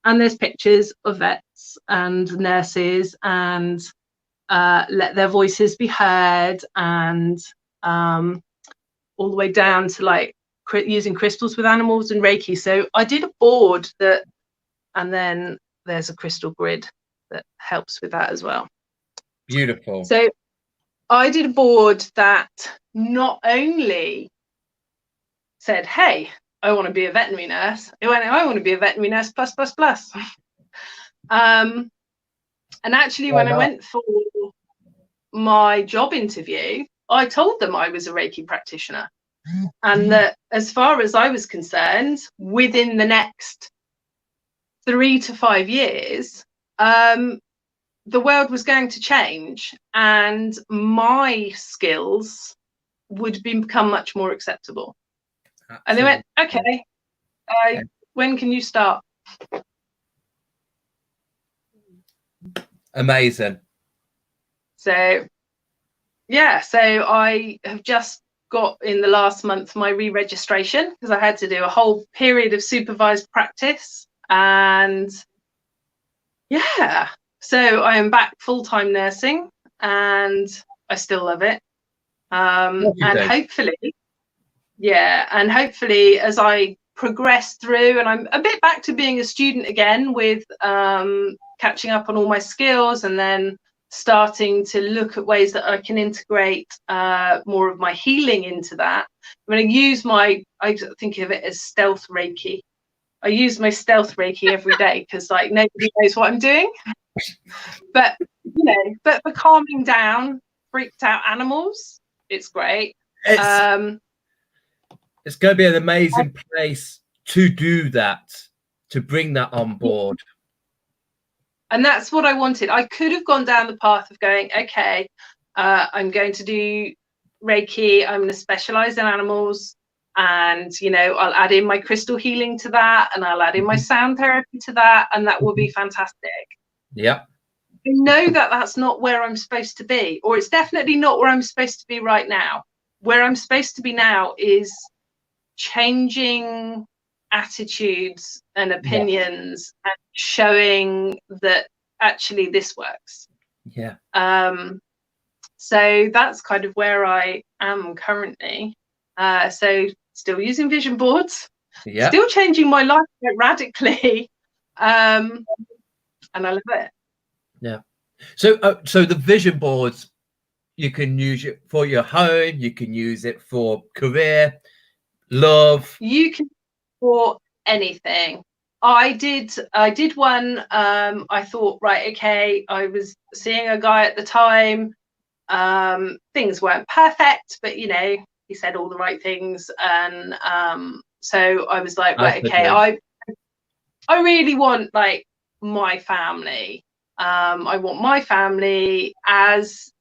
and there's pictures of vets and nurses, and let their voices be heard, and all the way down to like using crystals with animals and Reiki. So I did a board that, and then there's a crystal grid that helps with that as well. Beautiful. So I did a board that not only said, hey, I want to be a veterinary nurse, it went, I want to be a veterinary nurse plus plus plus. And actually, when I went for my job interview, I told them I was a Reiki practitioner, and that as far as I was concerned, within the next 3 to 5 years, the world was going to change and my skills would become much more acceptable. Absolutely. And they went, okay, when can you start? Amazing. So yeah, so I have just got in the last month my re-registration, because I had to do a whole period of supervised practice, and yeah, so I am back full-time nursing and I still love it. And hopefully, yeah, and hopefully as I progress through, and I'm a bit back to being a student again with catching up on all my skills, and then starting to look at ways that I can integrate more of my healing into that. I'm going to use I think of it as stealth Reiki. I use my stealth Reiki every day because like nobody knows what I'm doing. But you know, but for calming down freaked out animals, it's great. It's going to be an amazing place to do that, to bring that on board. And that's what I wanted. I could have gone down the path of going, okay, I'm going to do Reiki, I'm going to specialize in animals, and you know, I'll add in my crystal healing to that, and I'll add in my sound therapy to that, and that will be fantastic. Yeah. I know that that's not where I'm supposed to be, or it's definitely not where I'm supposed to be right now. Where I'm supposed to be now is changing attitudes and opinions, and showing that actually this works. Yeah. So that's kind of where I am currently. So still using vision boards, still changing my life radically, and I love it. Yeah. So the vision boards, you can use it for your home, you can use it for career, love. You can for anything. I did one. I thought, right, okay, I was seeing a guy at the time. Things weren't perfect, but you know, he said all the right things, and so I was like, right, okay, I really want like my family. I want my family as,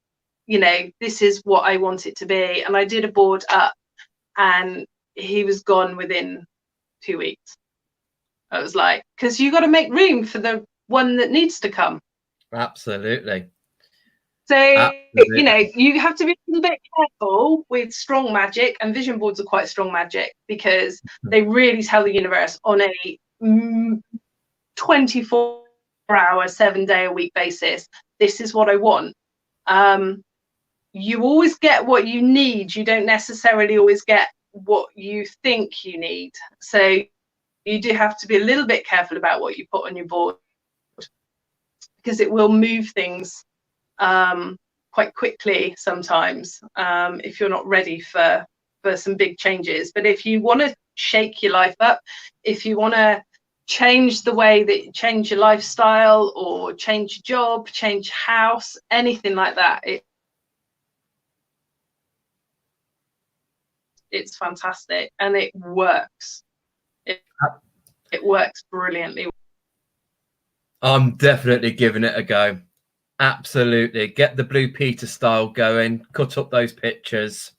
you know, this is what I want it to be. And I did a board up, and he was gone within 2 weeks. I was like, because you got to make room for the one that needs to come. Absolutely. So, you know, you have to be a little bit careful with strong magic, and vision boards are quite strong magic because they really tell the universe on a 24-hour, 7-day-a-week basis, this is what I want. You always get what you need. You don't necessarily always get what you think you need. So you do have to be a little bit careful about what you put on your board, because it will move things quite quickly sometimes if you're not ready for some big changes. But if you want to shake your life up, if you want to change the way that you change your lifestyle, or change your job, change house, anything like that, it's fantastic, and it works. It works brilliantly. I'm definitely giving it a go. Absolutely. Get the Blue Peter style going. Cut up those pictures.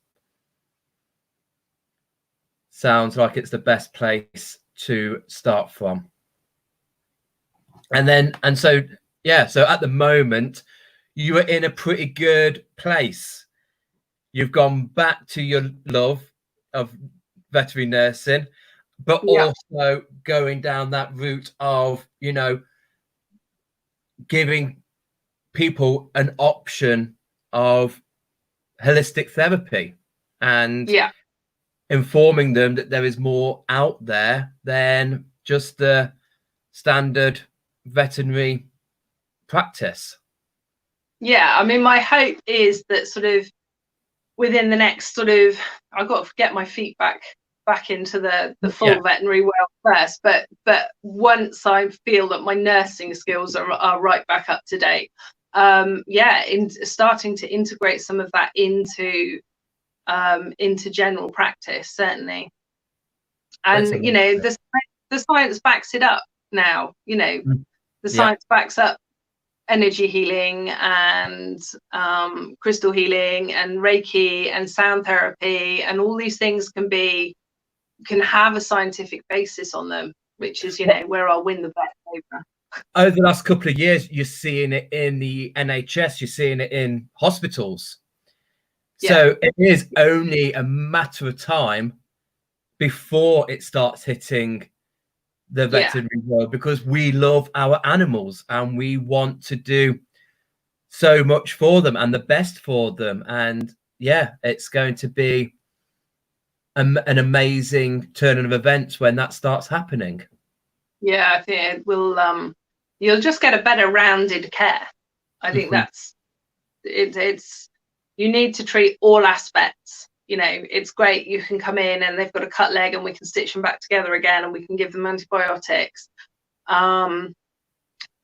Sounds like it's the best place to start from. And so at the moment, you are in a pretty good place. You've gone back to your love of veterinary nursing, but Yeah. also going down that route of, giving people an option of holistic therapy and Yeah. informing them that there is more out there than just the standard veterinary practice. Yeah, I mean, my hope is that sort of within the next I've got to get my feet back into the full veterinary world first, but once I feel that my nursing skills are right back up to date, in starting to integrate some of that into general practice, certainly. And the science backs it up now. The science backs up energy healing and crystal healing and Reiki and sound therapy, and all these things can have a scientific basis on them, which is where I'll win the bet over. Over the last couple of years, you're seeing it in the NHS, you're seeing it in hospitals. So it is only a matter of time before it starts hitting the veterinary world, because we love our animals and we want to do so much for them and the best for them. And it's going to be an amazing turn of events when that starts happening. I think it will. You'll just get a better rounded care. I think that's it's you need to treat all aspects. It's great you can come in and they've got a cut leg and we can stitch them back together again and we can give them antibiotics, but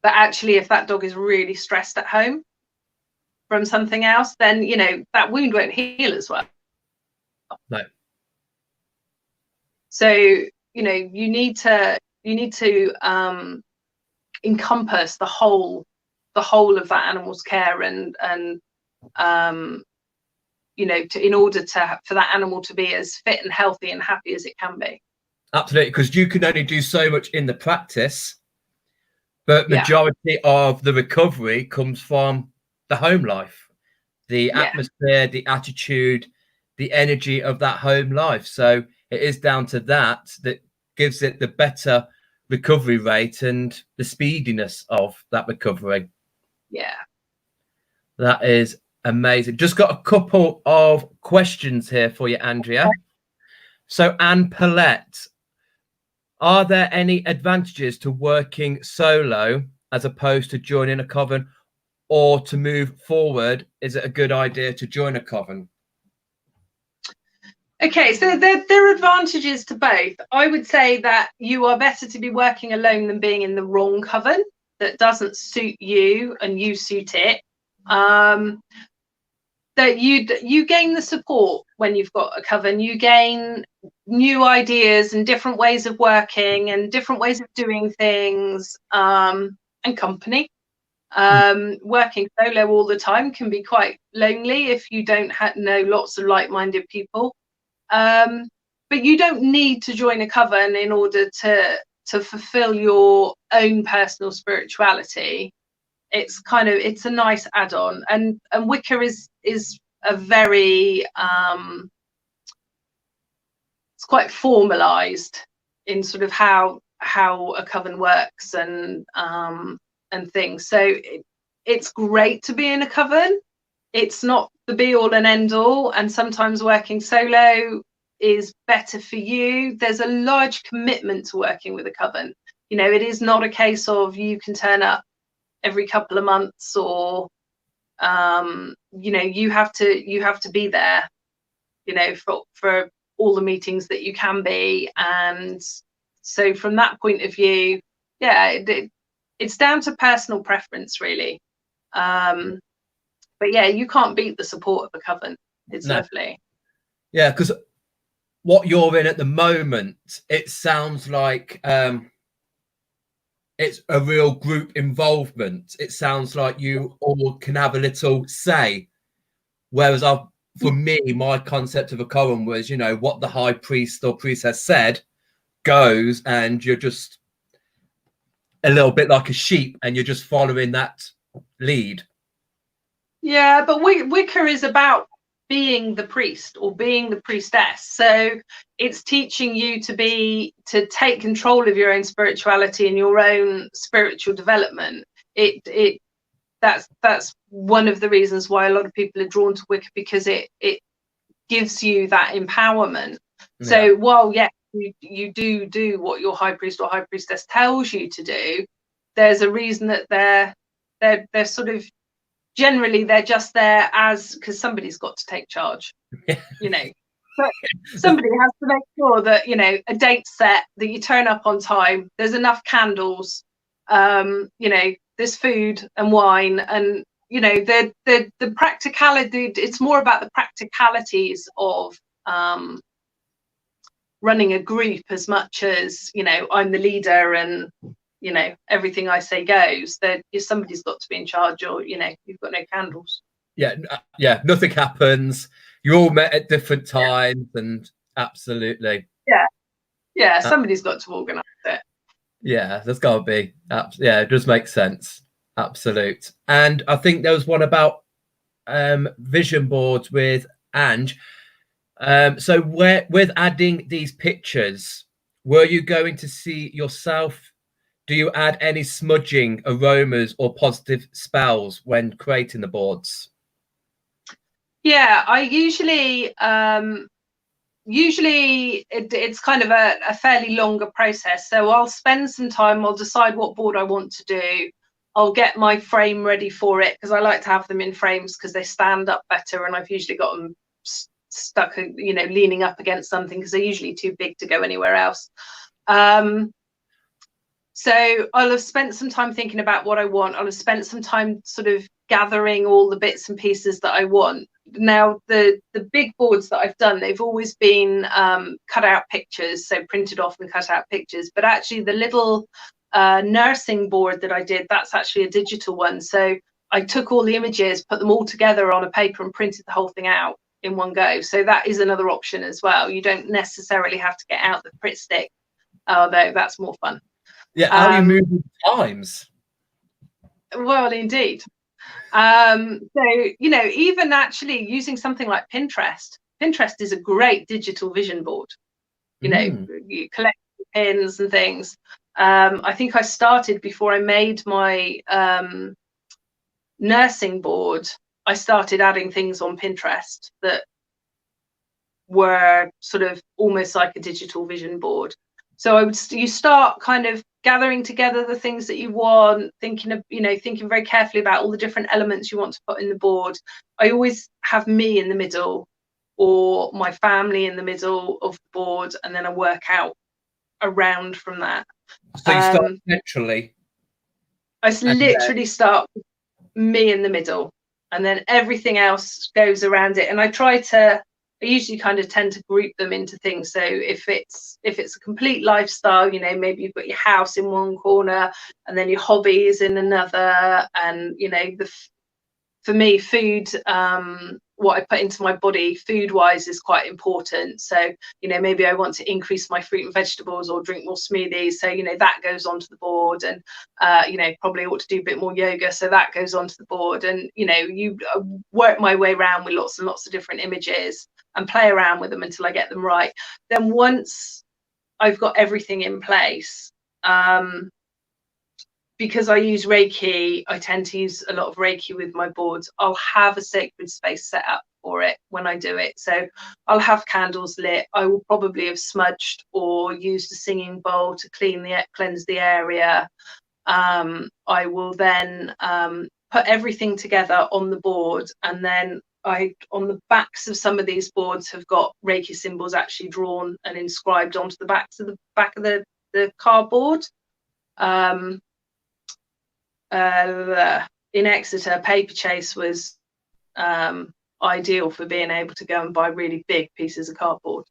actually if that dog is really stressed at home from something else, then that wound won't heal as well. No. So you need to encompass the whole of that animal's care and in order for that animal to be as fit and healthy and happy as it can be. Absolutely, because you can only do so much in the practice, but majority of the recovery comes from the home life, the atmosphere, the attitude, the energy of that home life. So it is down to that gives it the better recovery rate and the speediness of that recovery. Yeah. That is amazing. Just got a couple of questions here for you, Andrea. So Anne Paulette, are there any advantages to working solo as opposed to joining a coven, or to move forward, is it a good idea to join a coven? Okay, so there are advantages to both. I would say that you are better to be working alone than being in the wrong coven that doesn't suit you and you suit it. That you gain the support when you've got a coven. You gain new ideas and different ways of working and different ways of doing things, and company. Working solo all the time can be quite lonely if you don't know lots of like-minded people. But you don't need to join a coven in order to fulfill your own personal spirituality. It's a nice add-on, and Wicca is a very it's quite formalized in sort of how a coven works and things. So it's great to be in a coven. It's not the be all and end all, and sometimes working solo is better for you. There's a large commitment to working with a coven. It is not a case of you can turn up every couple of months, or you have to be there for all the meetings that you can be. And so from that point of view, it's down to personal preference, really. But you can't beat the support of a coven. It's lovely. Yeah, because what you're in at the moment, it sounds like it's a real group involvement. It sounds like you all can have a little say. Whereas for me, my concept of a Coven was, you know, what the high priest or priestess said goes, and you're just a little bit like a sheep and you're just following that lead. Yeah, but Wicca is about being the priest or being the priestess. So it's teaching you to take control of your own spirituality and your own spiritual development. That's one of the reasons why a lot of people are drawn to Wicca, because it gives you that empowerment. Yeah. So while you do what your high priest or high priestess tells you to do, there's a reason that they're sort of, generally they're just there as, because somebody's got to take charge, you know. But somebody has to make sure that, you know, a date's set, that you turn up on time, there's enough candles, you know, there's food and wine, and you know, the practicality. It's more about the practicalities of running a group, as much as, you know, I'm the leader and, you know, everything I say goes. That somebody's got to be in charge, or, you know, you've got no candles. Yeah, nothing happens. You're all met at different times, and absolutely. Yeah, somebody's got to organise it. Yeah, there's got to be. Yeah, it does make sense. Absolute. And I think there was one about vision boards with Ange. So with adding these pictures, were you going to see yourself? Do you add any smudging, aromas, or positive spells when creating the boards? Yeah, I usually it's kind of a fairly longer process. So I'll spend some time, I'll decide what board I want to do. I'll get my frame ready for it, because I like to have them in frames because they stand up better, and I've usually got them stuck, you know, leaning up against something, because they're usually too big to go anywhere else. So I'll have spent some time thinking about what I want. I'll have spent some time sort of gathering all the bits and pieces that I want. Now, the big boards that I've done, they've always been cut out pictures, so printed off and cut out pictures. But actually, the little nursing board that I did, that's actually a digital one. So I took all the images, put them all together on a paper, and printed the whole thing out in one go. So that is another option as well. You don't necessarily have to get out the Pritt stick, although that's more fun. Yeah, how do you move with times? Well, indeed. So, you know, even actually using something like Pinterest is a great digital vision board. You know, you collect pins and things. I think I started, before I made my nursing board, I started adding things on Pinterest that were sort of almost like a digital vision board. So you start kind of gathering together the things that you want, thinking very carefully about all the different elements you want to put in the board. I always have me in the middle, or my family in the middle of the board, and then I work out around from that. So you start centrally? I literally start with me in the middle, and then everything else goes around it. And I usually kind of tend to group them into things. So if it's a complete lifestyle, you know, maybe you've got your house in one corner, and then your hobbies in another, and, you know, for me, food, what I put into my body food wise is quite important. So, you know, maybe I want to increase my fruit and vegetables, or drink more smoothies, so, you know, that goes onto the board. And you know, probably ought to do a bit more yoga, so that goes onto the board. And, you know, you work my way around with lots and lots of different images, and play around with them until I get them right. Then once I've got everything in place, because I use Reiki, I tend to use a lot of Reiki with my boards. I'll have a sacred space set up for it when I do it. So I'll have candles lit. I will probably have smudged or used a singing bowl to cleanse the area. I will then put everything together on the board, and then on the backs of some of these boards have got Reiki symbols actually drawn and inscribed onto the back of the cardboard. In Exeter, Paperchase was ideal for being able to go and buy really big pieces of cardboard.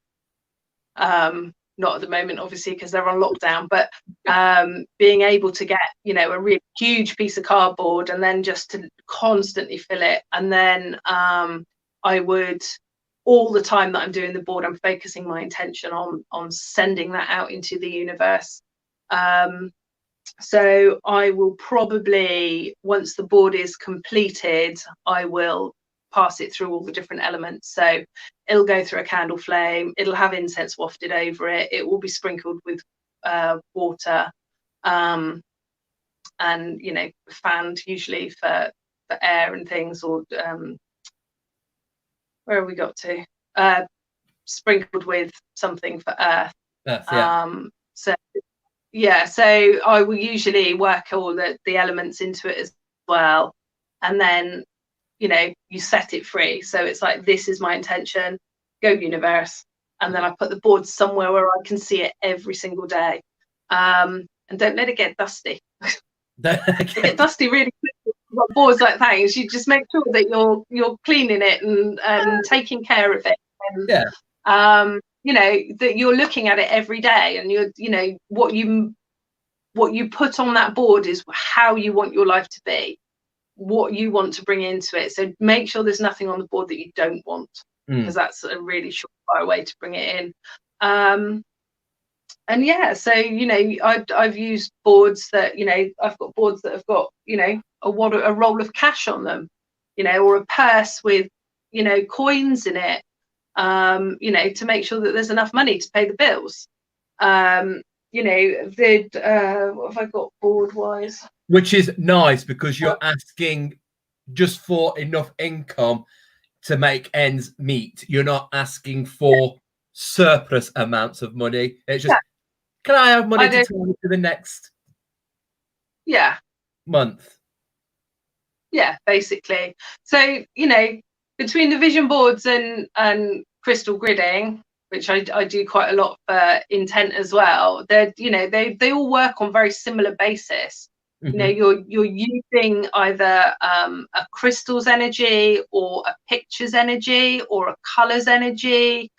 not at the moment, obviously, because they're on lockdown, but being able to get, you know, a really huge piece of cardboard and then just to constantly fill it. And then I would, all the time that I'm doing the board, I'm focusing my intention on sending that out into the universe. So I will probably, once the board is completed, I will pass it through all the different elements. So it'll go through a candle flame, it'll have incense wafted over it, it will be sprinkled with water, and, you know, fanned usually for air and things, or where have we got to? Sprinkled with something for earth. So yeah, so I will usually work all the elements into it as well, and then, you know, you set it free. So it's like, this is my intention, go universe, and then I put the board somewhere where I can see it every single day, and don't let it get dusty. It get dusty really quickly. Got boards like that, is you just make sure that you're cleaning it and taking care of it, and you know, that you're looking at it every day, and you know, what you put on that board is how you want your life to be, what you want to bring into it. So make sure there's nothing on the board that you don't want, because that's a really surefire way to bring it in. And yeah, so, you know, I've used boards that, you know, I've got boards that have got, you know, a roll of cash on them, you know, or a purse with, you know, coins in it, you know, to make sure that there's enough money to pay the bills. You know, what have I got board wise? Which is nice, because you're asking just for enough income to make ends meet. You're not asking for surplus amounts of money. It's just, can I have money to turn to the next month? Yeah, basically. So, you know, between the vision boards and crystal gridding, which I do quite a lot for intent as well, they're, you know, they all work on very similar basis. You know, you're using either a crystal's energy or a picture's energy or a color's energy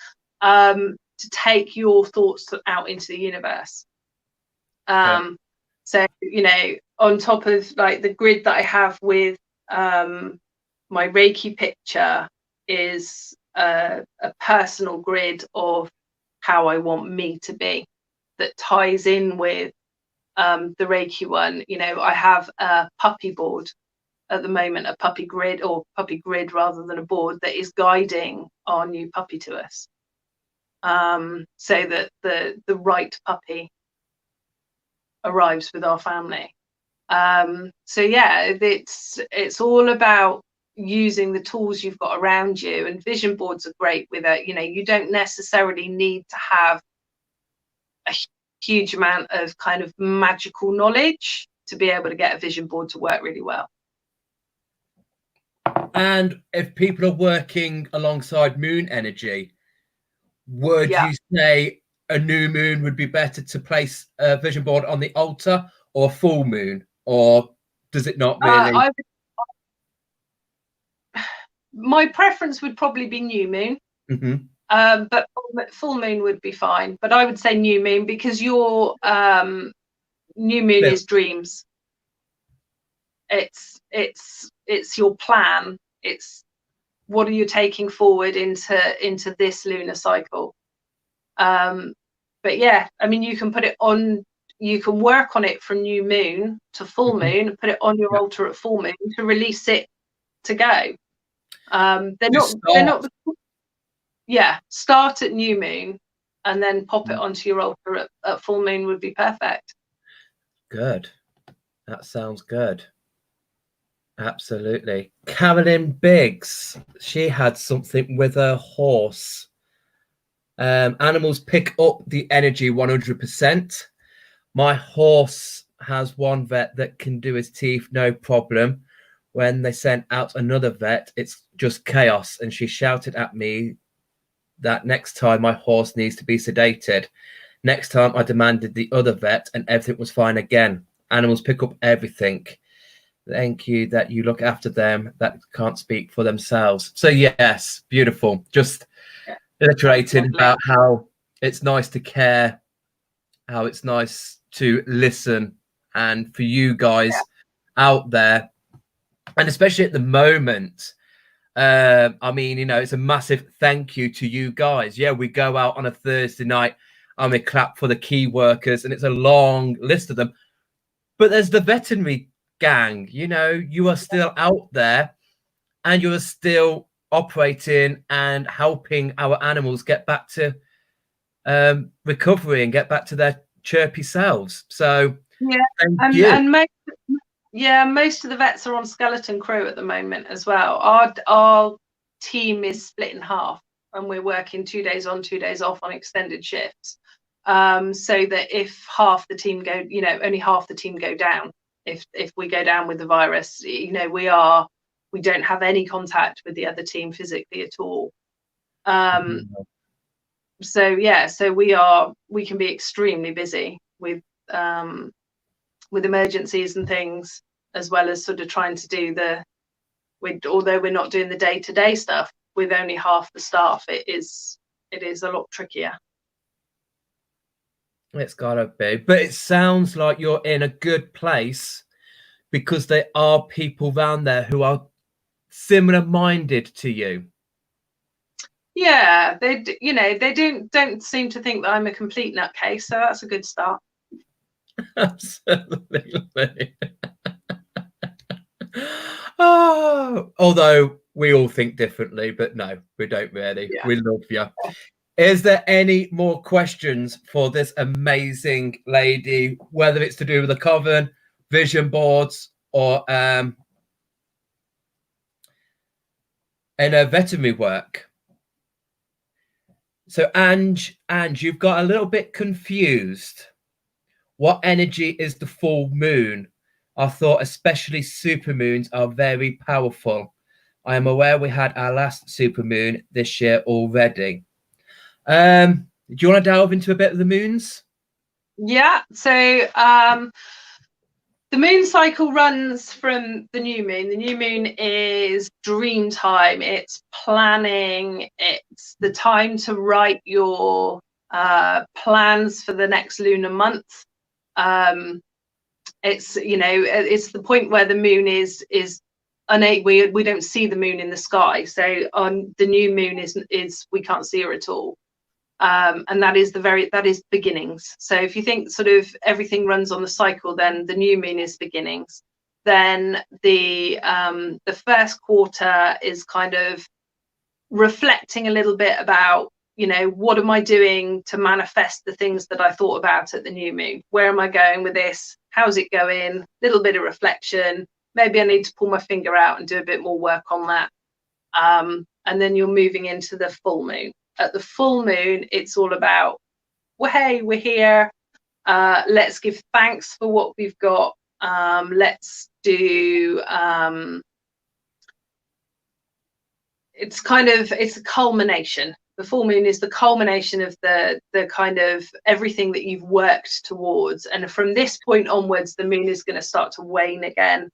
to take your thoughts out into the universe. So, you know, on top of like the grid that I have with my Reiki picture is a personal grid of how I want me to be, that ties in with the Reiki one. You know, I have a puppy board at the moment, a puppy grid, or puppy grid rather than a board, that is guiding our new puppy to us, so that the right puppy arrives with our family. So yeah, it's all about using the tools you've got around you, and vision boards are great with it. You know, you don't necessarily need to have a huge amount of kind of magical knowledge to be able to get a vision board to work really well. And if people are working alongside moon energy, would you say a new moon would be better to place a vision board on the altar, or full moon, or does it not really? My preference would probably be new moon. But full moon would be fine. But I would say new moon, because your new moon is dreams. It's your plan. It's what are you taking forward into this lunar cycle. But yeah, I mean, you can put it on. You can work on it from new moon to full moon. Put it on your altar at full moon to release it to go. They're not. Yeah, start at new moon and then pop it onto your altar at full moon would be perfect. Good. That sounds good. Absolutely. Carolyn Biggs, she had something with her horse. Animals pick up the energy 100%. My horse has one vet that can do his teeth no problem. When they sent out another vet, it's just chaos. And she shouted at me that next time my horse needs to be sedated. Next time I demanded the other vet and everything was fine again. Animals pick up everything. Thank you that you look after them that can't speak for themselves. So yes, beautiful. Just illustrating about how it's nice to care, how it's nice to listen, and for you guys out there, and especially at the moment, I mean, you know, it's a massive thank you to you guys. Yeah, we go out on a Thursday night and we clap for the key workers, and it's a long list of them. But there's the veterinary gang. You know, you are still out there and you are still operating and helping our animals get back to recovery and get back to their chirpy selves. So yeah, thank you. And most of the vets are on skeleton crew at the moment as well. Our team is split in half, and we're working 2 days on, 2 days off on extended shifts. So that if half the team go, you know, only half the team go down. If we go down with the virus, you know, we don't have any contact with the other team physically at all. So yeah, so we can be extremely busy with emergencies and things, as well as sort of trying to do although we're not doing the day-to-day stuff with only half the staff, it is a lot trickier. It's gotta be, but it sounds like you're in a good place because there are people around there who are similar minded to you. Yeah, they don't seem to think that I'm a complete nutcase, so that's a good start. Absolutely. Oh, although we all think differently, but no, we don't really. Yeah. We love you. Is there any more questions for this amazing lady, whether it's to do with the Coven, vision boards, or in her veterinary work? So, Ange, you've got a little bit confused. What energy is the full moon? I thought especially supermoons are very powerful. I am aware we had our last supermoon this year already. Do you want to delve into a bit of the moons? Yeah, so the moon cycle runs from the new moon. The new moon is dream time. It's planning. It's the time to write your plans for the next lunar month. It's, you know, it's the point where the moon is we don't see the moon in the sky. So on the new moon is we can't see her at all. And that is beginnings. So if you think sort of everything runs on the cycle, then the new moon is beginnings. Then the first quarter is kind of reflecting a little bit about, you know, what am I doing to manifest the things that I thought about at the new moon? Where am I going with this? How's it going? Little bit of reflection. Maybe I need to pull my finger out and do a bit more work on that. And then you're moving into the full moon. At the full moon, it's all about, well, hey, we're here. Let's give thanks for what we've got. Let's do. It's a culmination. The full moon is the culmination of the kind of everything that you've worked towards, and from this point onwards, the moon is going to start to wane again.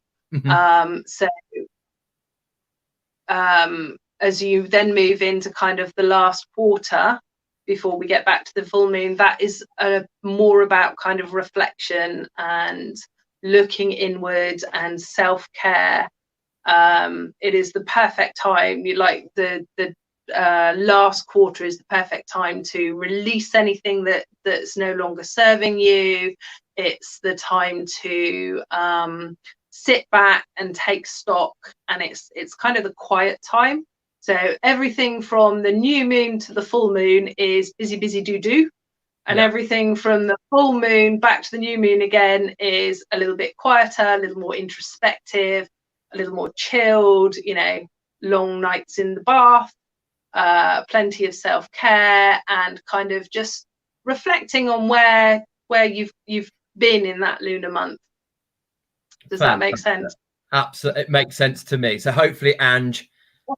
As you then move into kind of the last quarter before we get back to the full moon, that is more about kind of reflection and looking inward and self-care. It is the perfect time. The last quarter is the perfect time to release anything that's no longer serving you. It's the time to sit back and take stock, and it's kind of the quiet time. So everything from the new moon to the full moon is busy do, and everything from the full moon back to the new moon again is a little bit quieter, a little more introspective, a little more chilled, you know, long nights in the bath, plenty of self-care, and kind of just reflecting on where you've been in that lunar month. Does that make sense? Absolutely, it makes sense to me. So hopefully, Ange,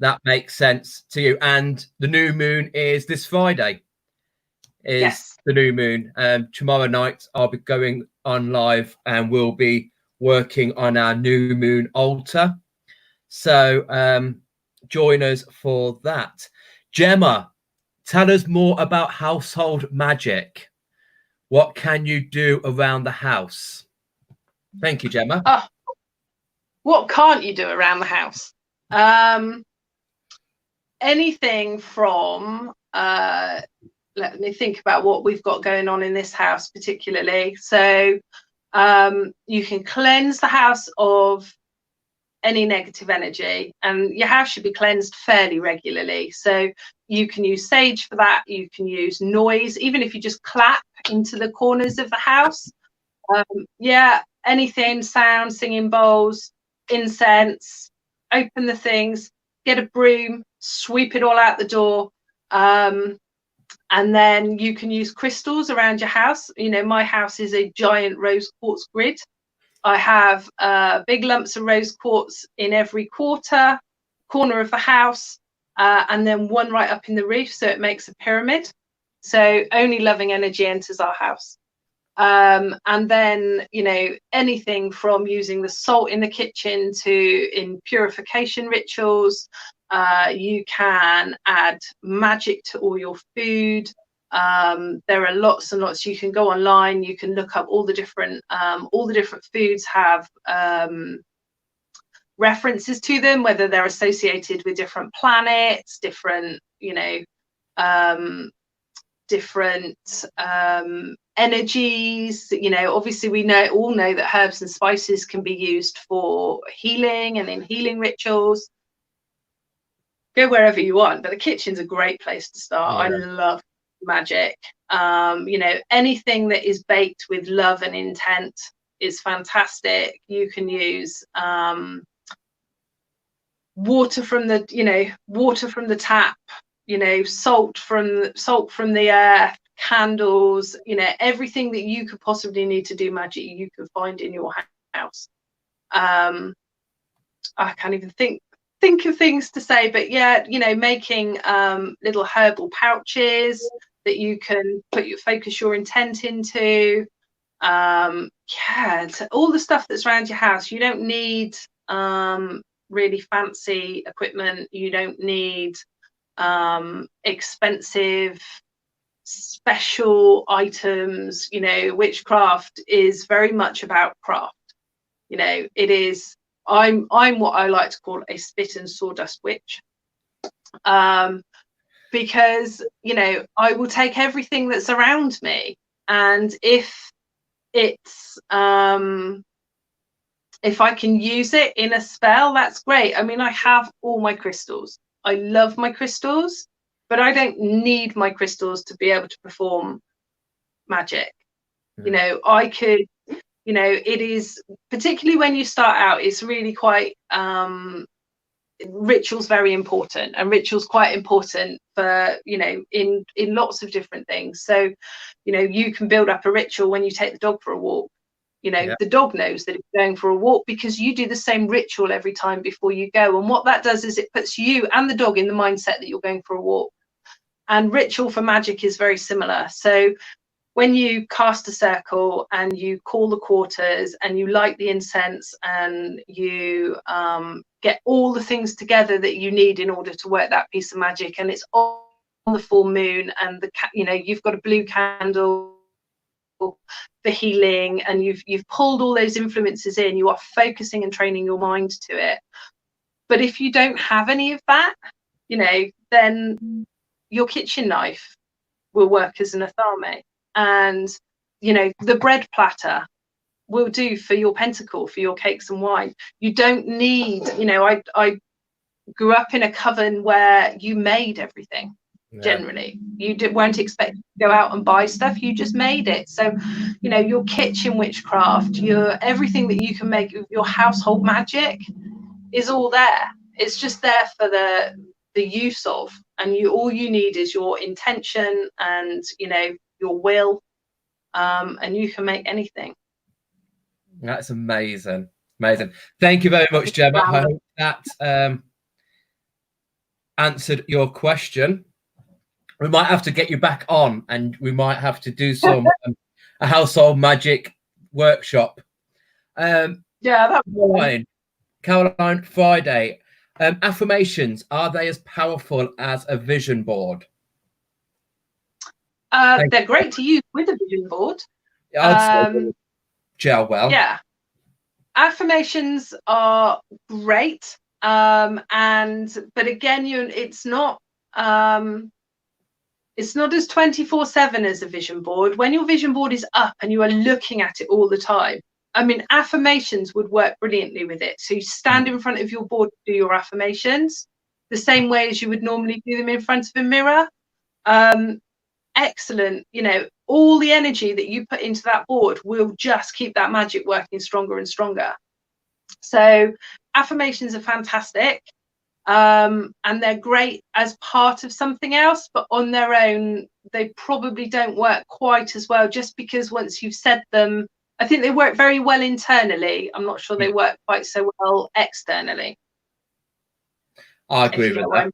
that makes sense to you. And the new moon is this Friday. Is the new moon. Tomorrow night I'll be going on live and we'll be working on our new moon altar. So join us for that. Gemma, Tell us more about household magic. What can you do around the house? Thank you, Gemma. What can't you do around the house? Anything from, let me think about what we've got going on in this house particularly. So you can cleanse the house of any negative energy, and your house should be cleansed fairly regularly. So you can use sage for that. You can use noise, even if you just clap into the corners of the house. Yeah, anything, sound, singing bowls, incense, open the things, get a broom, sweep it all out the door. And then you can use crystals around your house. You know, my house is a giant rose quartz grid. I have big lumps of rose quartz in every corner of the house, and then one right up in the roof, so it makes a pyramid. So only loving energy enters our house. And then, you know, anything from using the salt in the kitchen to in purification rituals. You can add magic to all your food. There are lots and lots. You can go online, you can look up all the different foods have references to them, whether they're associated with different planets, different, you know, different energies. You know, obviously we all know that herbs and spices can be used for healing and in healing rituals. Go wherever you want, but the kitchen's a great place to start. Yeah. I love magic. You know, anything that is baked with love and intent is fantastic. You can use water from the tap, you know, salt from the earth, candles, you know, everything that you could possibly need to do magic you can find in your house. I can't even think of things to say, but yeah, you know, making little herbal pouches that you can focus your intent into. Yeah, all the stuff that's around your house. You don't need really fancy equipment. You don't need expensive special items. You know, witchcraft is very much about craft. You know, it is. I'm what I like to call a spit and sawdust witch, because, you know, I will take everything that's around me, and if it's if I can use it in a spell, that's great. I mean, I have all my crystals. I love my crystals, but I don't need my crystals to be able to perform magic. You know, I could, you know, it is, particularly when you start out, it's really quite rituals very important, and rituals quite important for, you know, in lots of different things. So, you know, you can build up a ritual when you take the dog for a walk. You know, the dog knows that it's going for a walk because you do the same ritual every time before you go, and what that does is it puts you and the dog in the mindset that you're going for a walk. And ritual for magic is very similar. So when you cast a circle and you call the quarters and you light the incense and you get all the things together that you need in order to work that piece of magic, and it's on the full moon, and you know, you've got a blue candle for healing, and you've pulled all those influences in, you are focusing and training your mind to it. But if you don't have any of that, you know, then your kitchen knife will work as an athame. And, you know, the bread platter will do for your pentacle, for your cakes and wine. You don't need, you know, I grew up in a coven where you made everything. Generally, you weren't expected to go out and buy stuff, you just made it. So, you know, your kitchen witchcraft, your everything that you can make of your household magic is all there. It's just there for the use of, and all you need is your intention and, you know, your will, and you can make anything. That's amazing. Thank you very much, Gemma. I hope that answered your question. We might have to get you back on, and we might have to do some a household magic workshop. Yeah, Caroline Friday. Affirmations, are they as powerful as a vision board? They're great to use with a vision board. I'd say they would gel well. Yeah, affirmations are great, but again, it's not as 24/7 as a vision board. When your vision board is up and you are looking at it all the time, I mean, affirmations would work brilliantly with it. So you stand in front of your board to do your affirmations the same way as you would normally do them in front of a mirror. Excellent. You know, all the energy that you put into that board will just keep that magic working stronger and stronger. So affirmations are fantastic. And they're great as part of something else, but on their own, they probably don't work quite as well, just because once you've said them, I think they work very well internally. I'm not sure they work quite so well externally. I agree with that.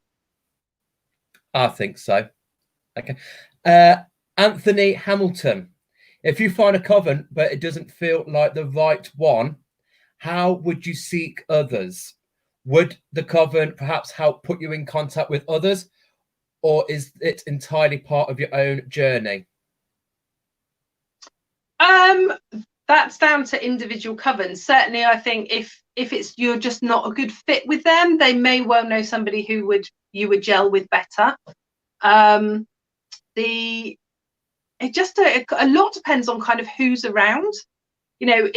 I think so. Okay. Anthony Hamilton, if you find a coven, but it doesn't feel like the right one, how would you seek others? Would the coven perhaps help put you in contact with others, or is it entirely part of your own journey? That's down to individual covens. Certainly, I think if you're just not a good fit with them, they may well know somebody who you would gel with better. It just a lot depends on kind of who's around. You know,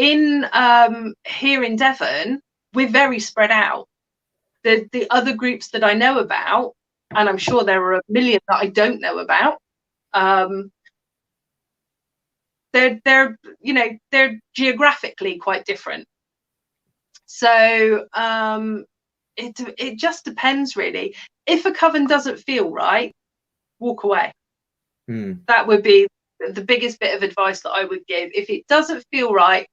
here in Devon, we're very spread out. The other groups that I know about, and I'm sure there are a million that I don't know about, they're geographically quite different. So it just depends really. If a coven doesn't feel right, walk away. That would be the biggest bit of advice that I would give. If it doesn't feel right,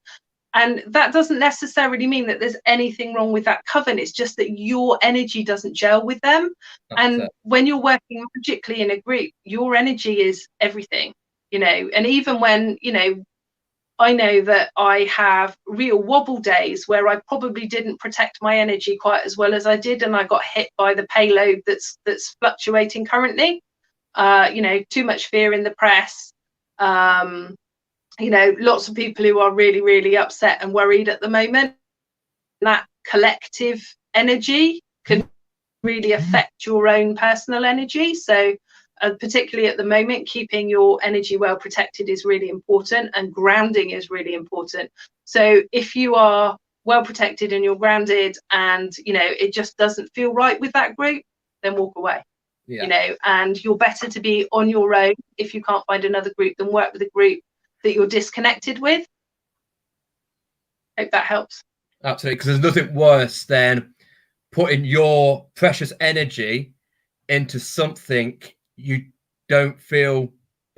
and that doesn't necessarily mean that there's anything wrong with that coven, it's just that your energy doesn't gel with them. And when you're working magically in a group, your energy is everything, you know. And even when, you know, I know that I have real wobble days where I probably didn't protect my energy quite as well as I did, and I got hit by the payload that's fluctuating currently. You know, too much fear in the press. You know, lots of people who are really, really upset and worried at the moment. That collective energy can really affect your own personal energy. So particularly at the moment, keeping your energy well protected is really important, and grounding is really important. So if you are well protected and you're grounded, and you know it just doesn't feel right with that group, then walk away. You know, and you're better to be on your own if you can't find another group than work with a group that you're disconnected with. Hope that helps. Absolutely, because there's nothing worse than putting your precious energy into something you don't feel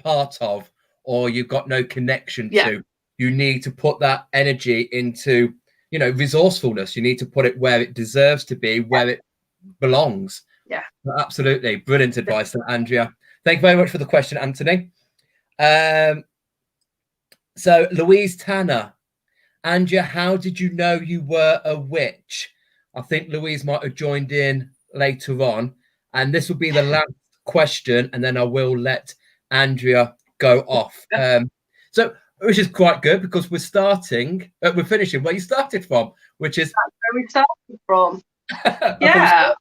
part of, or you've got no connection to. You need to put that energy into, you know, resourcefulness. You need to put it where it deserves to be, where it belongs. Yeah, absolutely. Brilliant advice, Andrea. Thank you very much for the question, Anthony. So Louise Tanner, Andrea, how did you know you were a witch? I think Louise might have joined in later on, and this will be the last question, and then I will let Andrea go off. So which is quite good, because we're finishing where you started from, which is where we started from. Yeah,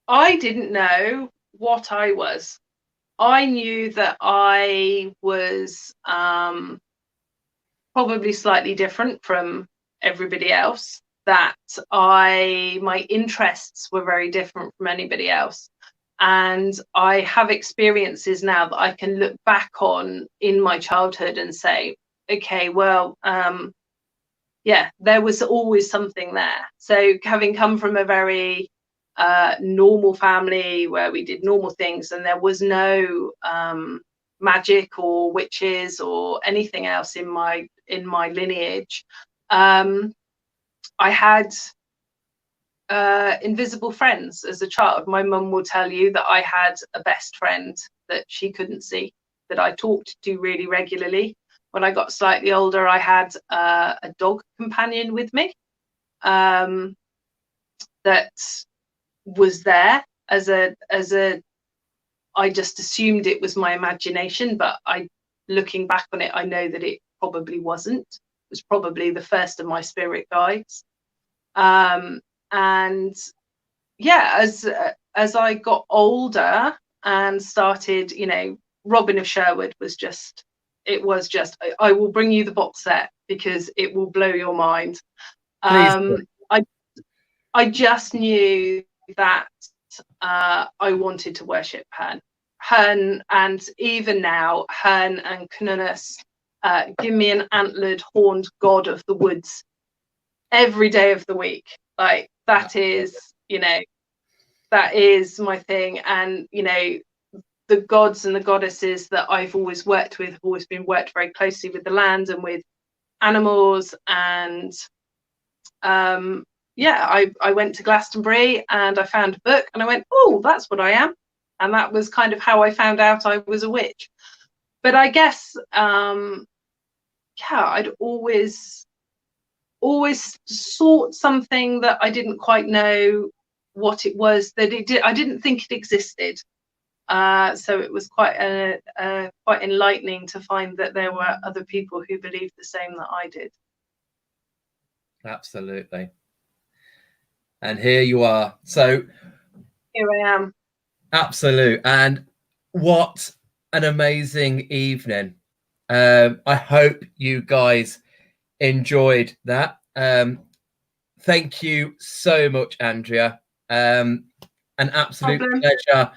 I didn't know what I was. I knew that I was probably slightly different from everybody else, that my interests were very different from anybody else. And I have experiences now that I can look back on in my childhood and say, okay, well, yeah, there was always something there. So having come from a very normal family where we did normal things, and there was no magic or witches or anything else in my lineage, I had invisible friends as a child. My mum will tell you that I had a best friend that she couldn't see, that I talked to really regularly. When I got slightly older, I had a dog companion with me that was there as a I just assumed it was my imagination, but looking back on it, I know that it probably wasn't. It was probably the first of my spirit guides. And yeah, as I got older and started, you know, Robin of Sherwood was just, I will bring you the box set because it will blow your mind. I just knew that I wanted to worship Herne, and even now, Herne and Cnunnos give me an antlered, horned god of the woods every day of the week. Like, that is, you know, that is my thing. And, you know, the gods and the goddesses that I've always worked with have always been worked very closely with the land and with animals. And yeah, I went to Glastonbury and I found a book and I went, oh, that's what I am. And that was kind of how I found out I was a witch. But I guess, yeah, I'd always sought something that I didn't quite know what it was, that it did. I didn't think it existed. So it was quite quite enlightening to find that there were other people who believed the same that I did. Absolutely. And here you are. So here I am. Absolute. And what an amazing evening. I hope you guys enjoyed that. Thank you so much, Andrea. An absolute pleasure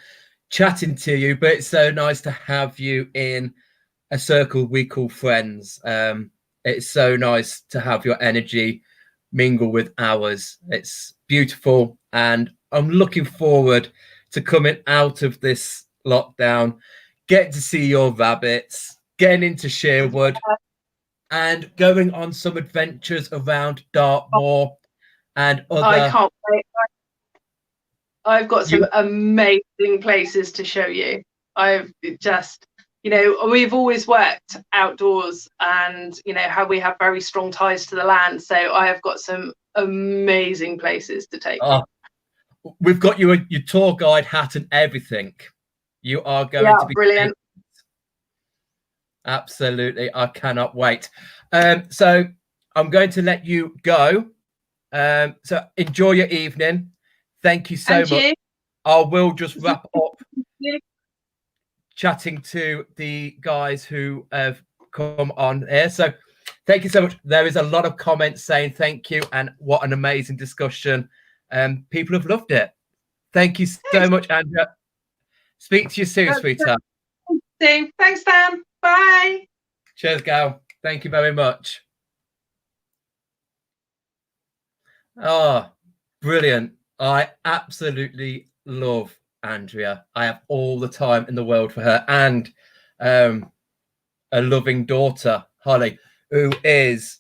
chatting to you, but it's so nice to have you in a circle we call friends. It's so nice to have your energy mingle with ours. It's beautiful, and I'm looking forward to coming out of this lockdown, getting to see your rabbits, getting into Sherwood, and going on some adventures around Dartmoor and other. I can't wait. I've got some amazing places to show you. I've just, you know, we've always worked outdoors, and you know how we have very strong ties to the land. So I have got some amazing places to take you. We've got you your tour guide hat and everything. You are going to be brilliant. Absolutely, I cannot wait. So I'm going to let you go. So enjoy your evening. Thank you so much. I will just wrap up chatting to the guys who have come on here. So thank you so much. There is a lot of comments saying thank you and what an amazing discussion. People have loved it. Thank you so much, Andrea. Speak to you soon, sweetheart. Thanks, Dan. Bye. Cheers, gal. Thank you very much. Oh, brilliant. I absolutely love Andrea. I have all the time in the world for her, and a loving daughter, Holly, who is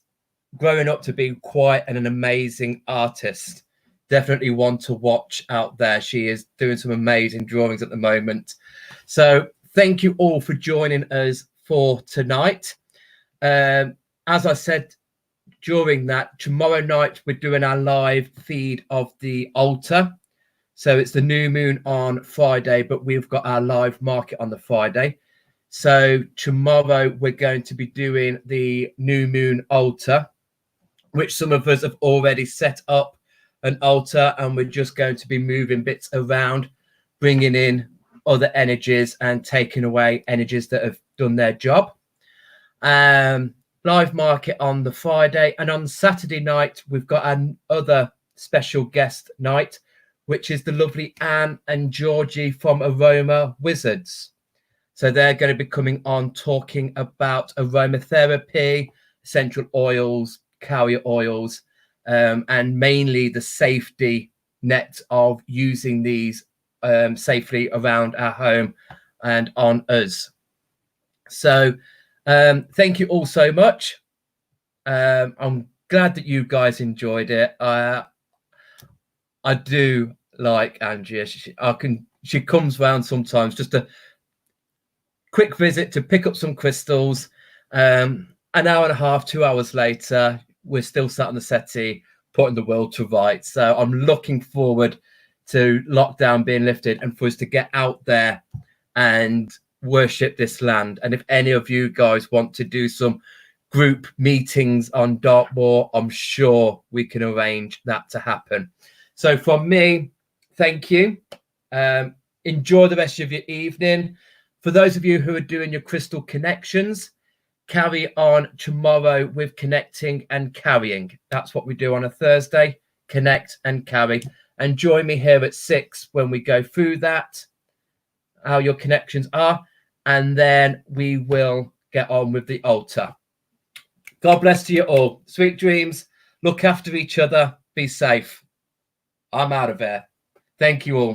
growing up to be quite an amazing artist. Definitely one to watch out there. She is doing some amazing drawings at the moment. So thank you all for joining us for tonight. As I said during that, tomorrow night we're doing our live feed of the altar. So it's the new moon on Friday, but we've got our live market on the Friday. So tomorrow we're going to be doing the new moon altar, which some of us have already set up an altar, and we're just going to be moving bits around, bringing in other energies and taking away energies that have done their job. Live market on the Friday, and on Saturday night we've got another special guest night, which is the lovely Anne and Georgie from Aroma Wizards. So they're going to be coming on talking about aromatherapy, essential oils, carrier oils, and mainly the safety net of using these safely around our home and on us. So thank you all so much. I'm glad that you guys enjoyed it. I do like Andrea. She comes round sometimes, just a quick visit to pick up some crystals. An hour and a half, 2 hours later, we're still sat on the settee, putting the world to rights. So I'm looking forward to lockdown being lifted and for us to get out there and worship this land. And if any of you guys want to do some group meetings on Dartmoor, I'm sure we can arrange that to happen. So from me, thank you. Enjoy the rest of your evening. For those of you who are doing your crystal connections, carry on tomorrow with connecting and carrying. That's what we do on a Thursday, connect and carry. And join me here at 6 when we go through that, how your connections are, and then we will get on with the altar. God bless to you all. Sweet dreams. Look after each other. Be safe. I'm out of here. Thank you all.